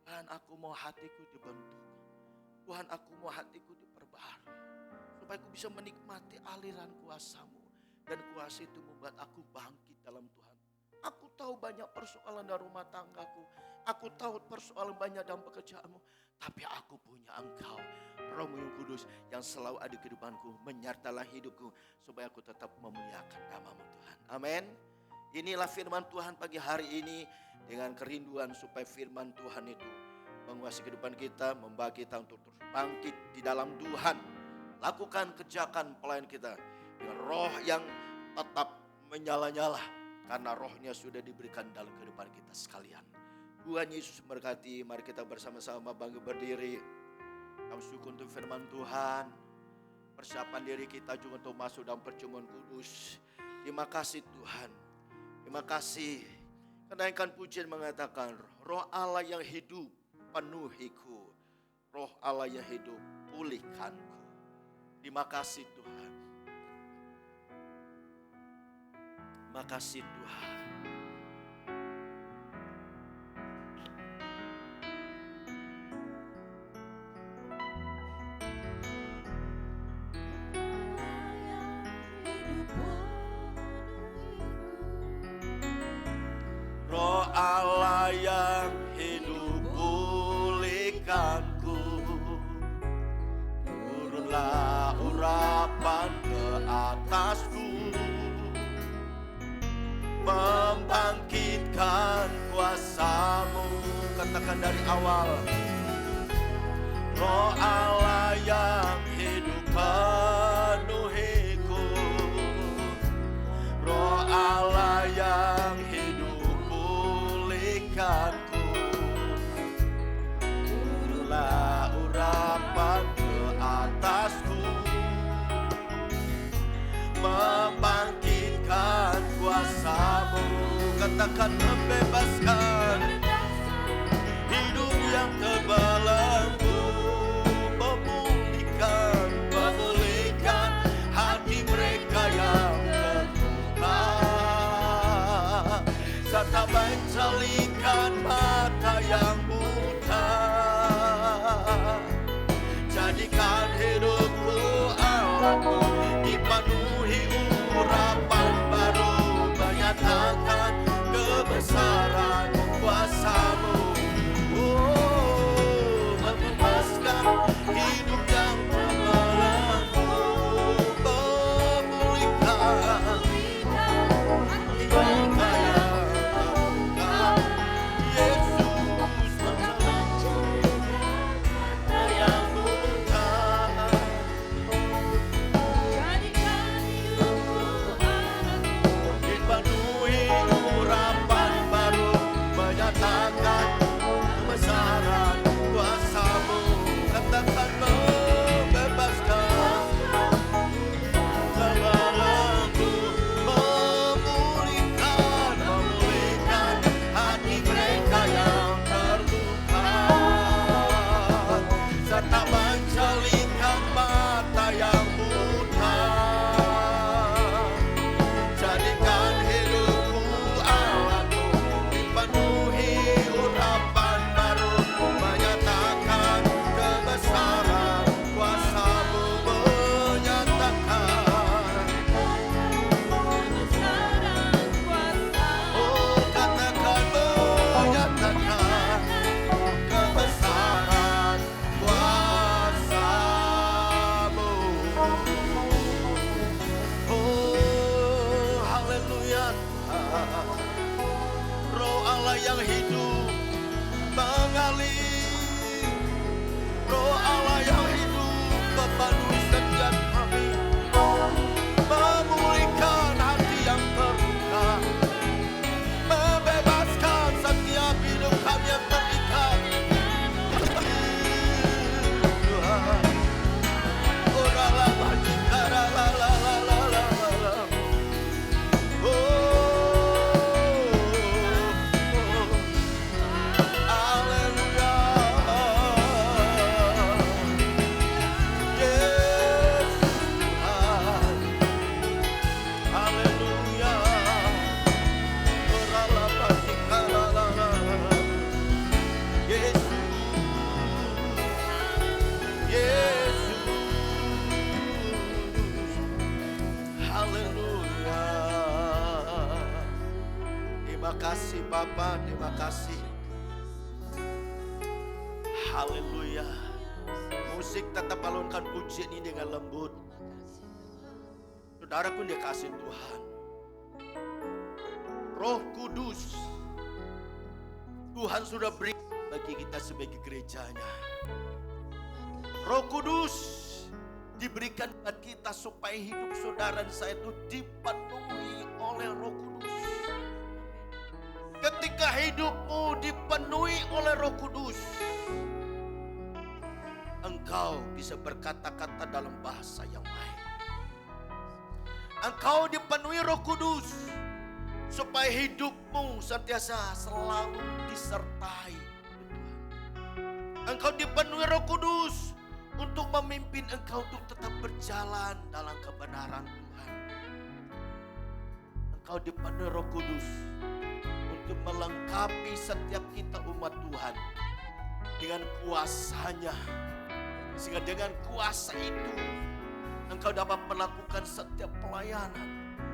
Tuhan aku mau hatiku dibentuk. Tuhan aku mau hatiku diperbaharui. Supaya aku bisa menikmati aliran kuasa-Mu. Dan kuasa itu membuat aku bangkit dalam Tuhan. Aku tahu banyak persoalan dalam rumah tanggaku. Aku tahu persoalan banyak dalam pekerjaanmu. Tapi aku punya Engkau, Roh-Mu yang Kudus yang selalu ada di kehidupanku, menyertalah hidupku supaya aku tetap memuliakan nama-Mu Tuhan. Amin. Inilah firman Tuhan pagi hari ini dengan kerinduan supaya firman Tuhan itu menguasai kehidupan kita, membawa kita untuk terus bangkit di dalam Tuhan. Lakukan kerjakan pelayan kita dengan roh yang tetap menyala-nyala karena rohnya sudah diberikan dalam kehidupan kita sekalian. Tuhan Yesus memberkati. Mari kita bersama-sama bangkit berdiri. Kami syukur untuk firman Tuhan. persiapan diri kita juga untuk masuk dalam perjamuan kudus. Terima kasih Tuhan. Terima kasih. Kenaikan pujian mengatakan, Roh Allah yang hidup penuhiku. Roh Allah yang hidup pulihkanku. Terima kasih Tuhan. Terima kasih Tuhan. Roh Allah yang hidup pulihkanku. Turunlah urapan ke atasku, membangkitkan kuasa-Mu. Katakan dari awal. Roh Allah yang hidup penuhiku. Roh Allah yang hidup pulihkanku. Turunlah urapan ke atasku, membangkitkan kuasa-Mu. Katakan membebaskan hidup yang terbelenggu, memulihkan hati mereka yang terluka, serta mencelikan mata yang buta. Jadikan hidupku Allahku dipenuhi urapan baru, menyatakan kebesaran kuasa-Mu. Oh, membebaskan hidup yang terbelenggu, memulihkan hati mereka yang terluka. Yesus mencelikan yang buta. Dipenuhi urapan baru, menyatakan kebesaran kuasa-Mu. Katakan membebaskan terbelenggu, memulihkan hati mereka yang terluka, serta mencelikan mata yang buta. Jadikan hidupku Allahku dipenuhi urapan baru, menyatakan kebesaran kuasa-Mu, menyatakan. Oh, katakan menyatakan kebesaran kuasa-Mu. Oh, haleluya. Roh Allah yang hidup mengalir. Roh Allah yang hidup memenuhi setiap kami, memulihkan hati yang terluka, membebaskan setiap hidup kami yang terikat. Tuhan, oh la majika la la la la la la la. Haleluya. Yes, Tuhan. Haleluya. Ora la majika la la la. Yesus. Yesus. Haleluya. Terima kasih Bapa, terima kasih. Haleluya. Musik tetap alunkan pujian ini dengan lembut. Saudara pun dikasih Tuhan. Roh Kudus Tuhan sudah beri bagi kita sebagai gerejanya. Roh Kudus diberikan buat kita supaya hidup saudara dan saya itu dipenuhi oleh Roh Kudus. Ketika hidupmu dipenuhi oleh Roh Kudus, engkau engkau bisa berkata-kata dalam bahasa yang lain. Engkau dipenuhi Roh Kudus supaya hidupmu senantiasa selalu disertai Tuhan. Engkau dipenuhi Roh Kudus untuk memimpin engkau untuk tetap berjalan dalam kebenaran Tuhan. Engkau dipenuhi Roh Kudus untuk melengkapi setiap kita umat Tuhan dengan kuasanya. Sehingga dengan kuasa itu engkau dapat melakukan setiap pelayanan.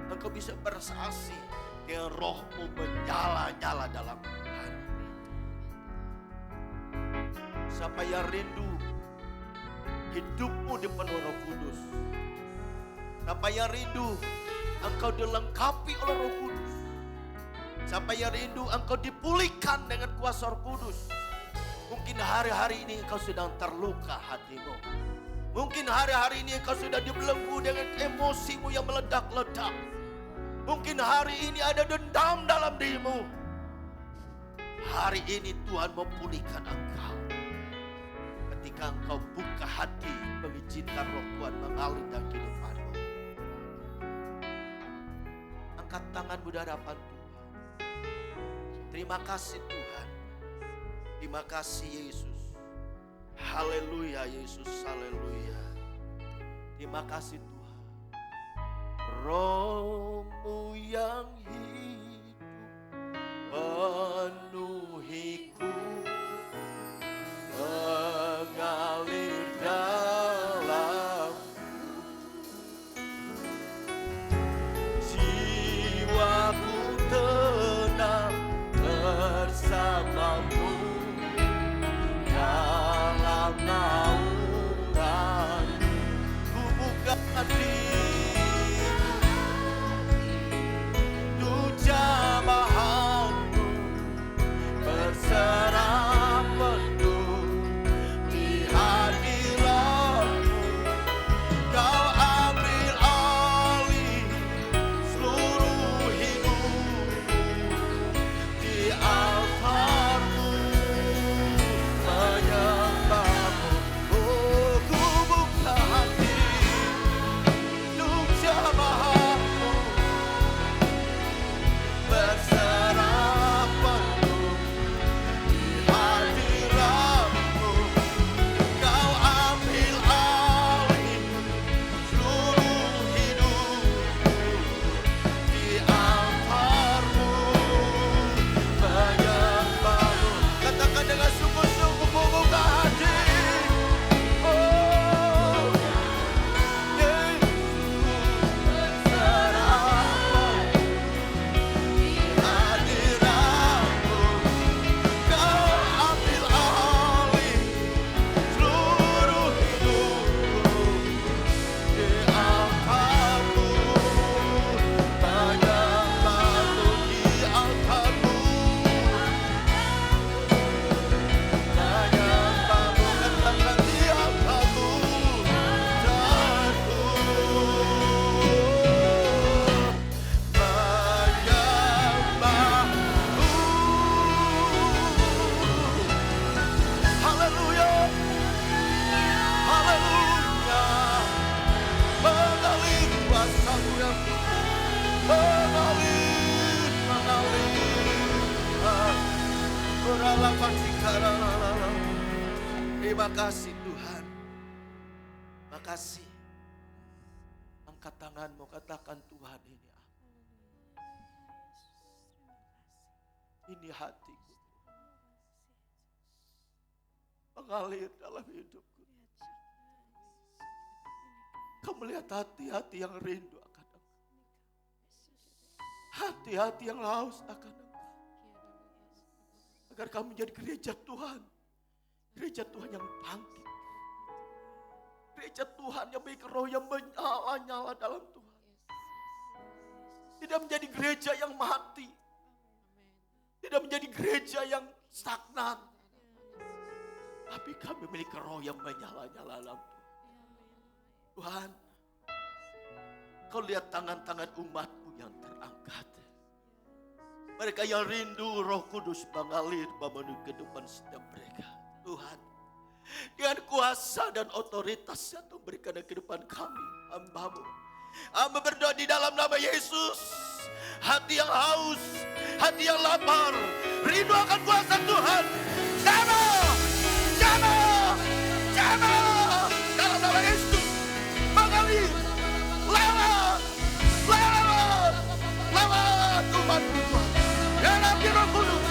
Engkau bisa bersaksi dengan rohmu menyala-nyala dalam Tuhan. Siapa yang rindu hidupmu dipenuhi Roh Kudus? Siapa yang rindu engkau dilengkapi oleh Roh Kudus? Siapa yang rindu engkau dipulihkan dengan kuasa Roh Kudus? Mungkin hari-hari ini engkau sedang terluka hatimu. Mungkin hari-hari ini engkau sudah dibelenggu dengan emosimu yang meledak-ledak. Mungkin hari ini ada dendam dalam dirimu. Hari ini Tuhan memulihkan engkau. Ketika engkau buka hati mengizinkan Roh Tuhan mengalir dalam kehidupanmu. Angkat tanganmu di hadapan Tuhan. Terima kasih Tuhan. Terima kasih Yesus. Haleluya Yesus, haleluya. Terima kasih Tuhan. Rohmu yang hidup penuhiku, mengalir dalamku. Jiwaku tenang bersamamu dalam naungan. Ku buka hati untuk jamahanmu, berserah penuh di hadiratmu. Kau ambil alih seluruh hidupku di altarmu, menyembahmu. Oh, ku buka hati untuk jamahanmu, berserah penuh di hadiratmu. Kau ambil alih seluruh hidupku di altarmu, menyembahmu. Katakan dengan sungguh-sungguh, ku buka hati. Oh, Yesus, berserah di hadiratmu. Kau ambil alih seluruh hidupku di altarmu, menyembahmu di altarmu, menyembahmu. Katakan di altarmu, Tuhanku, menyembahmu. Haleluya, haleluya. Mengalir kuasa-Mu yang mengalir. Terima kasih Tuhan. Terima kasih. Angkat tanganmu, katakan Tuhan, ini aku. Ini hatiku. Mengalir dalam hidupku. Kau melihat hati-hati yang rindu akan Engkau. Hati-hati yang haus akan Engkau. Agar kami menjadi gereja Tuhan. Gereja Tuhan yang bangkit. Gereja Tuhan yang memiliki roh yang menyala-nyala dalam Tuhan. Tidak menjadi gereja yang mati. Tidak menjadi gereja yang stagnan. Tapi kami memiliki roh yang menyala-nyala dalam Tuhan. Tuhan, Kau lihat tangan-tangan umat-Mu yang terangkat. Mereka yang rindu Roh Kudus mengalir memenuhi kehidupan setiap mereka. Tuhan, dengan kuasa dan otoritas yang Tuhan berikan dalam kehidupan kami, hamba-Mu. Hamba berdoa di dalam nama Yesus. Hati yang haus, hati yang lapar, rindu akan kuasa Tuhan. Jamah, jamah, jamah. Dalam nama Yesus, mengalir, lewat, lewat, lewat Tuhan. Dalam Roh Kudus,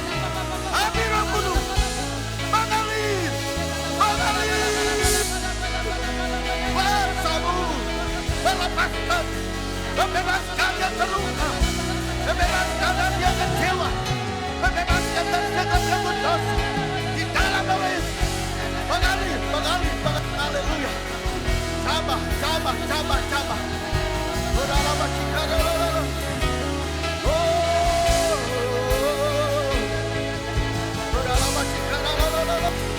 api Roh Kudus, mengalir, mengalir. Kuasa-Mu melepaskan, membebaskan yang terluka, membebaskan dari yang kecewa, membebaskan dari segala gangguan dosa. Di dalam nama Yesus, mengalir, mengalir, mengalir. Haleluya. Cabah, cabah, cabah, cabah. Beralama cikara. Oh, beralama cikara. Beralama cikara.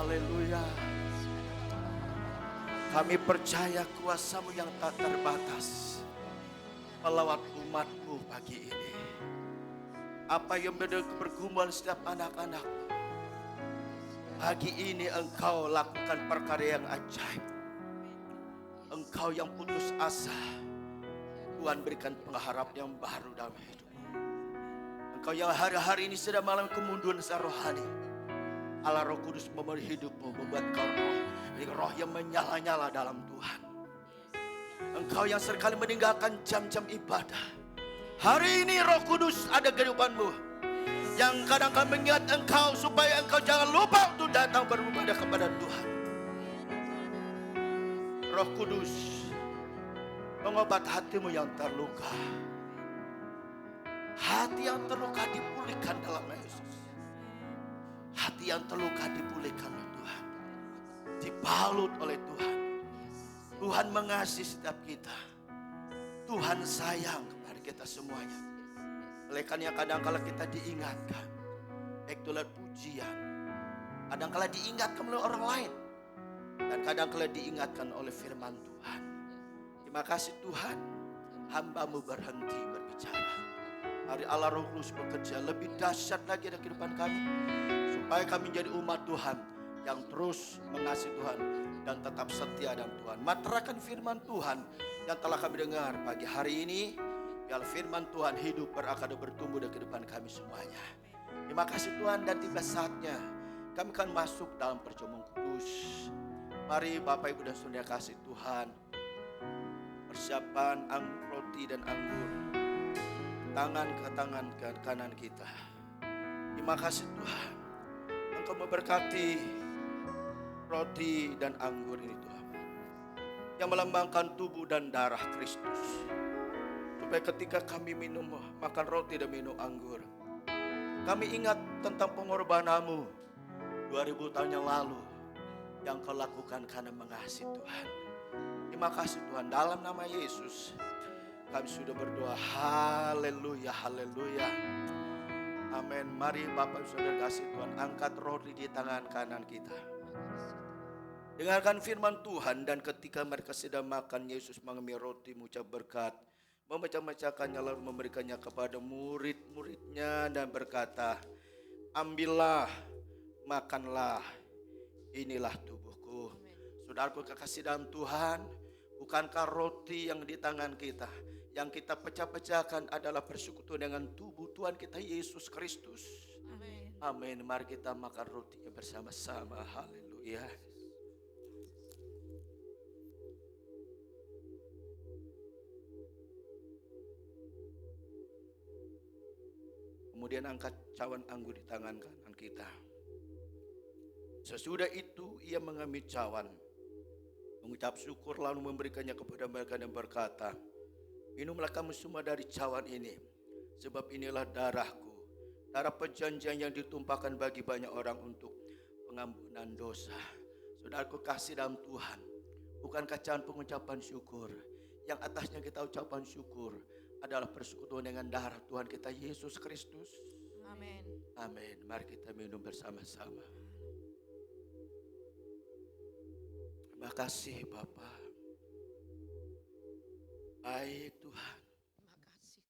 Haleluya. Kami percaya kuasa-Mu yang tak terbatas melawat umat-Mu pagi ini. Apa yang bergumul setiap anak-anak, pagi ini Engkau lakukan perkara yang ajaib. Engkau yang putus asa, Tuhan berikan pengharapan yang baru dalam hidup. Engkau yang hari-hari ini sedang mengalami kemunduran secara rohani, Allah Roh Kudus memenuhi hidupmu, membuat kau roh yang menyala-nyala dalam Tuhan. Engkau yang seringkali meninggalkan jam-jam ibadah, hari ini Roh Kudus ada kehidupanmu, yang kadang-kadang mengingat engkau supaya engkau jangan lupa untuk datang beribadah kepada Tuhan. Roh Kudus mengobat hatimu yang terluka. Hati yang terluka dipulihkan dalam Yesus. Hati yang terluka dipulihkan oleh Tuhan, dibalut oleh Tuhan. Tuhan mengasihi setiap kita. Tuhan sayang kepada kita semuanya. Oleh karena kadang-kala kita diingatkan, baik itu lewat pujian, kadang-kala diingatkan oleh orang lain, dan kadang-kala diingatkan oleh firman Tuhan. Terima kasih Tuhan, hamba-Mu berhenti berbicara. Hari Allah Roh Kudus bekerja lebih dahsyat lagi dalam kehidupan kami, supaya kami menjadi umat Tuhan yang terus mengasihi Tuhan dan tetap setia dalam Tuhan. Materaikan firman Tuhan yang telah kami dengar pagi hari ini, biar firman Tuhan hidup, berakar dan bertumbuh dalam kehidupan kami semuanya. Terima kasih Tuhan, dan tiba saatnya kami akan masuk dalam perjamuan kudus. Mari Bapak Ibu dan Saudara kasih Tuhan, persiapan roti dan anggur, tangan ke tangan ke kanan kita. Terima kasih Tuhan, Engkau memberkati roti dan anggur ini Tuhan, yang melambangkan tubuh dan darah Kristus. Supaya ketika kami minum, makan roti dan minum anggur, kami ingat tentang pengorbanan-Mu 2000 tahun yang lalu, yang Kau lakukan karena mengasihi Tuhan. Terima kasih Tuhan, dalam nama Yesus kami sudah berdoa. Haleluya, haleluya. Amin. Mari Bapak Saudara kasih Tuhan, angkat roti di tangan kanan kita. Dengarkan firman Tuhan, dan ketika mereka sedang makan, Yesus mengambil roti, mengucap berkat, memecah-mecahkannya lalu memberikannya kepada murid-muridnya dan berkata, ambillah, makanlah, inilah tubuhku. Saudaraku kekasih dalam Tuhan, bukankah roti yang di tangan kita, yang kita pecah-pecahkan adalah persekutuan dengan tubuh Tuhan kita Yesus Kristus. Amin. Amin. Mari kita makan rotinya bersama-sama. Haleluya. Kemudian angkat cawan anggur di tangan kanan kita. Sesudah itu ia mengambil cawan, mengucap syukur lalu memberikannya kepada mereka dan berkata, minumlah kamu semua dari cawan ini, sebab inilah darahku, darah perjanjian yang ditumpahkan bagi banyak orang untuk pengampunan dosa. Saudaraku kasih dalam Tuhan, bukankah cawan pengucapan syukur, yang atasnya kita ucapan syukur adalah persekutuan dengan darah Tuhan kita Yesus Kristus. Amin. Amin. Mari kita minum bersama-sama. Terima kasih Bapa. Baik Tuhan, Terima kasih.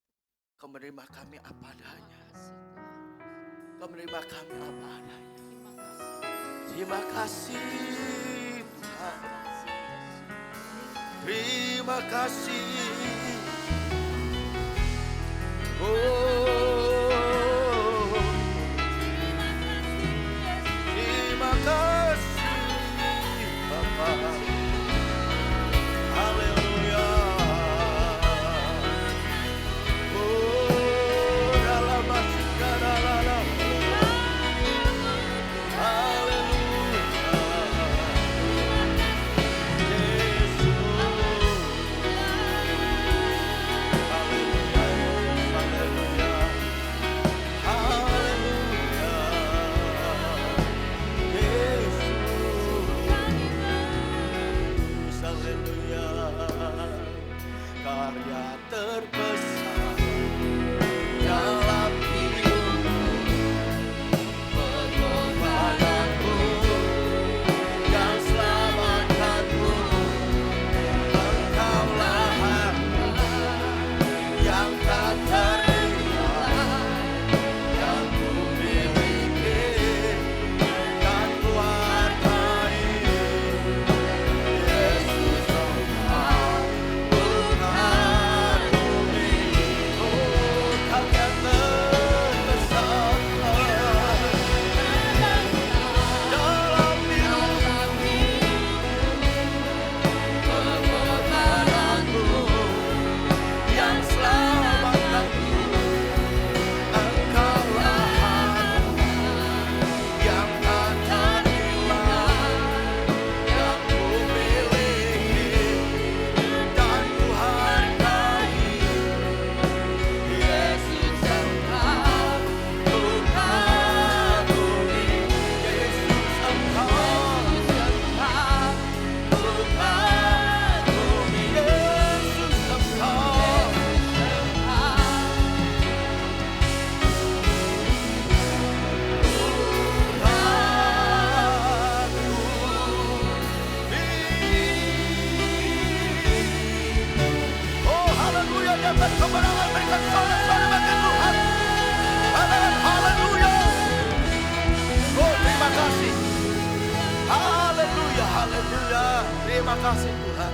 Kau menerima kami apa adanya. Terima kasih Tuhan. Kau menerima kami apa adanya. Terima kasih. Terima kasih Tuhan. Terima kasih. Oh, terima kasih Bapa. Haleluya. Oh, dalam hati dalam. Haleluya. Yesus. Karya terbesar dalam hidupku, pengorbananmu yang selamatkanmu, engkaulah harta yang tak ternilai, yang ku miliki dan ku hargai. Yesus engkau bukan bumi, oh karya terbesar dalam hidupku, pengorbananmu yang selamatkanku, engkaulah harta yang tak ternilai, yang ku miliki dan ku hargai. Yesus engkau bukan bumi, Yesus engkau bukan bumi, Yesus engkau oh haleluya, dapat kemenangan berikan sorak-sorai bagi Tuhan. Amin, haleluya. Oh terima kasih. Haleluya, haleluya. Terima kasih Tuhan.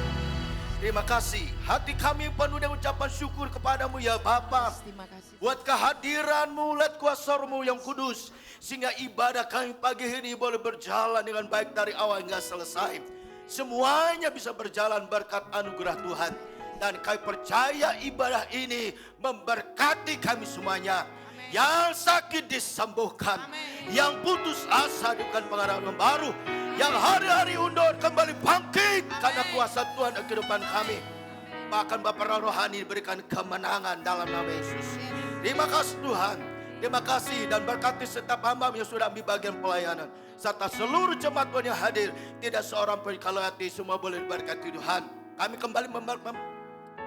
Terima kasih. Hati kami penuh dengan ucapan syukur kepadamu ya Bapa. Terima kasih. Buat kehadiranmu, lihat kuasa-Mu yang kudus. Sehingga ibadah kami pagi ini boleh berjalan dengan baik dari awal hingga selesai. Semuanya bisa berjalan berkat anugerah Tuhan. Dan kami percaya ibadah ini memberkati kami semuanya. Yang sakit disembuhkan. Yang putus asa diberikan pengharapan yang baru. Yang hari-hari undur kembali bangkit karena kuasa Tuhan dalam kehidupan kami. Bahkan Bapa rohani diberikan kemenangan dalam nama Yesus. Terima kasih Tuhan. Terima kasih dan berkati setiap hamba yang sudah ambil bagian pelayanan. Serta seluruh jemaat Tuhan yang hadir. Tidak seorang pun kalau hati semua boleh diberkati Tuhan. Kami kembali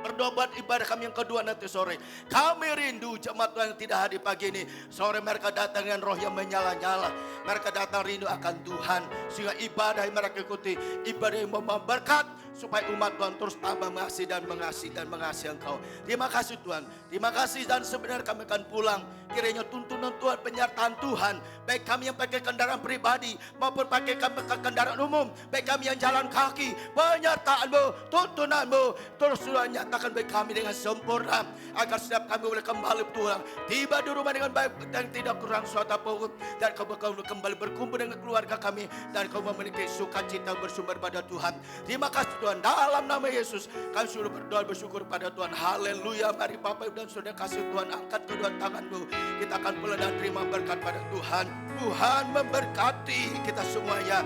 berdoa buat ibadah kami yang kedua nanti sore. Kami rindu jemaat Tuhan yang tidak hadir pagi ini. Sore mereka datang dengan roh yang menyala-nyala. Mereka datang rindu akan Tuhan. Sehingga ibadah yang mereka ikuti, ibadah yang membawa berkat. supaya umat Tuhan terus tambah mengasihi dan mengasihi dan mengasihi Engkau. Terima kasih Tuhan. Terima kasih, dan sebenarnya kami akan pulang. Kiranya tuntunan Tuhan, penyertaan Tuhan, baik kami yang pakai kendaraan pribadi maupun pakai kendaraan umum, baik kami yang jalan kaki, penyertaan-Mu, tuntunan-Mu terus Tuhan nyatakan bagi kami dengan sempurna, agar setiap kami boleh kembali pulang, tiba di rumah dengan baik dan tidak kurang suatu apapun, dan kau kembali berkumpul dengan keluarga kami, dan kau memiliki sukacita bersumber pada Tuhan. Terima kasih Tuhan, dalam nama Yesus kami sudah berdoa bersyukur pada Tuhan. Haleluya. Mari Bapak Ibu dan Saudara kasih Tuhan, angkat kedua tanganmu. Kita akan pulang dan terima berkat pada Tuhan. Tuhan memberkati kita semuanya.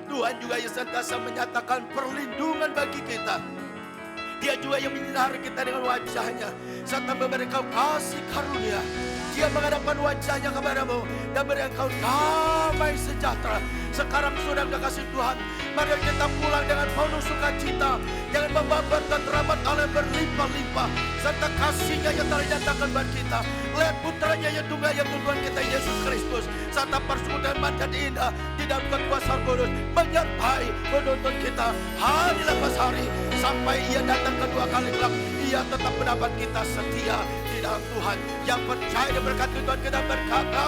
Tuhan juga yang sentiasa menyatakan perlindungan bagi kita. Dia juga yang menyinari kita dengan wajahnya, serta memberikan kasih karunia. Dia menghadapkan wajahnya kepadamu dan beri engkau damai sejahtera. Sekarang sudah kasih Tuhan, mari kita pulang dengan penuh sukacita, dengan membawa berkat rahmat Allah berlimpah-limpah, serta kasih-Nya yang telah dinyatakan bagi kita. Lihat putranya yang tunggal, yang Tuhan kita Yesus Kristus, serta persekutuan manjat indah di dalam kuasa kudus menyertai menuntun kita hari lepas hari sampai Ia datang kedua kali kelak. Ia tetap mendapat kita setia di dalam Tuhan. Yang percaya dan berkat Tuhan kita berkata,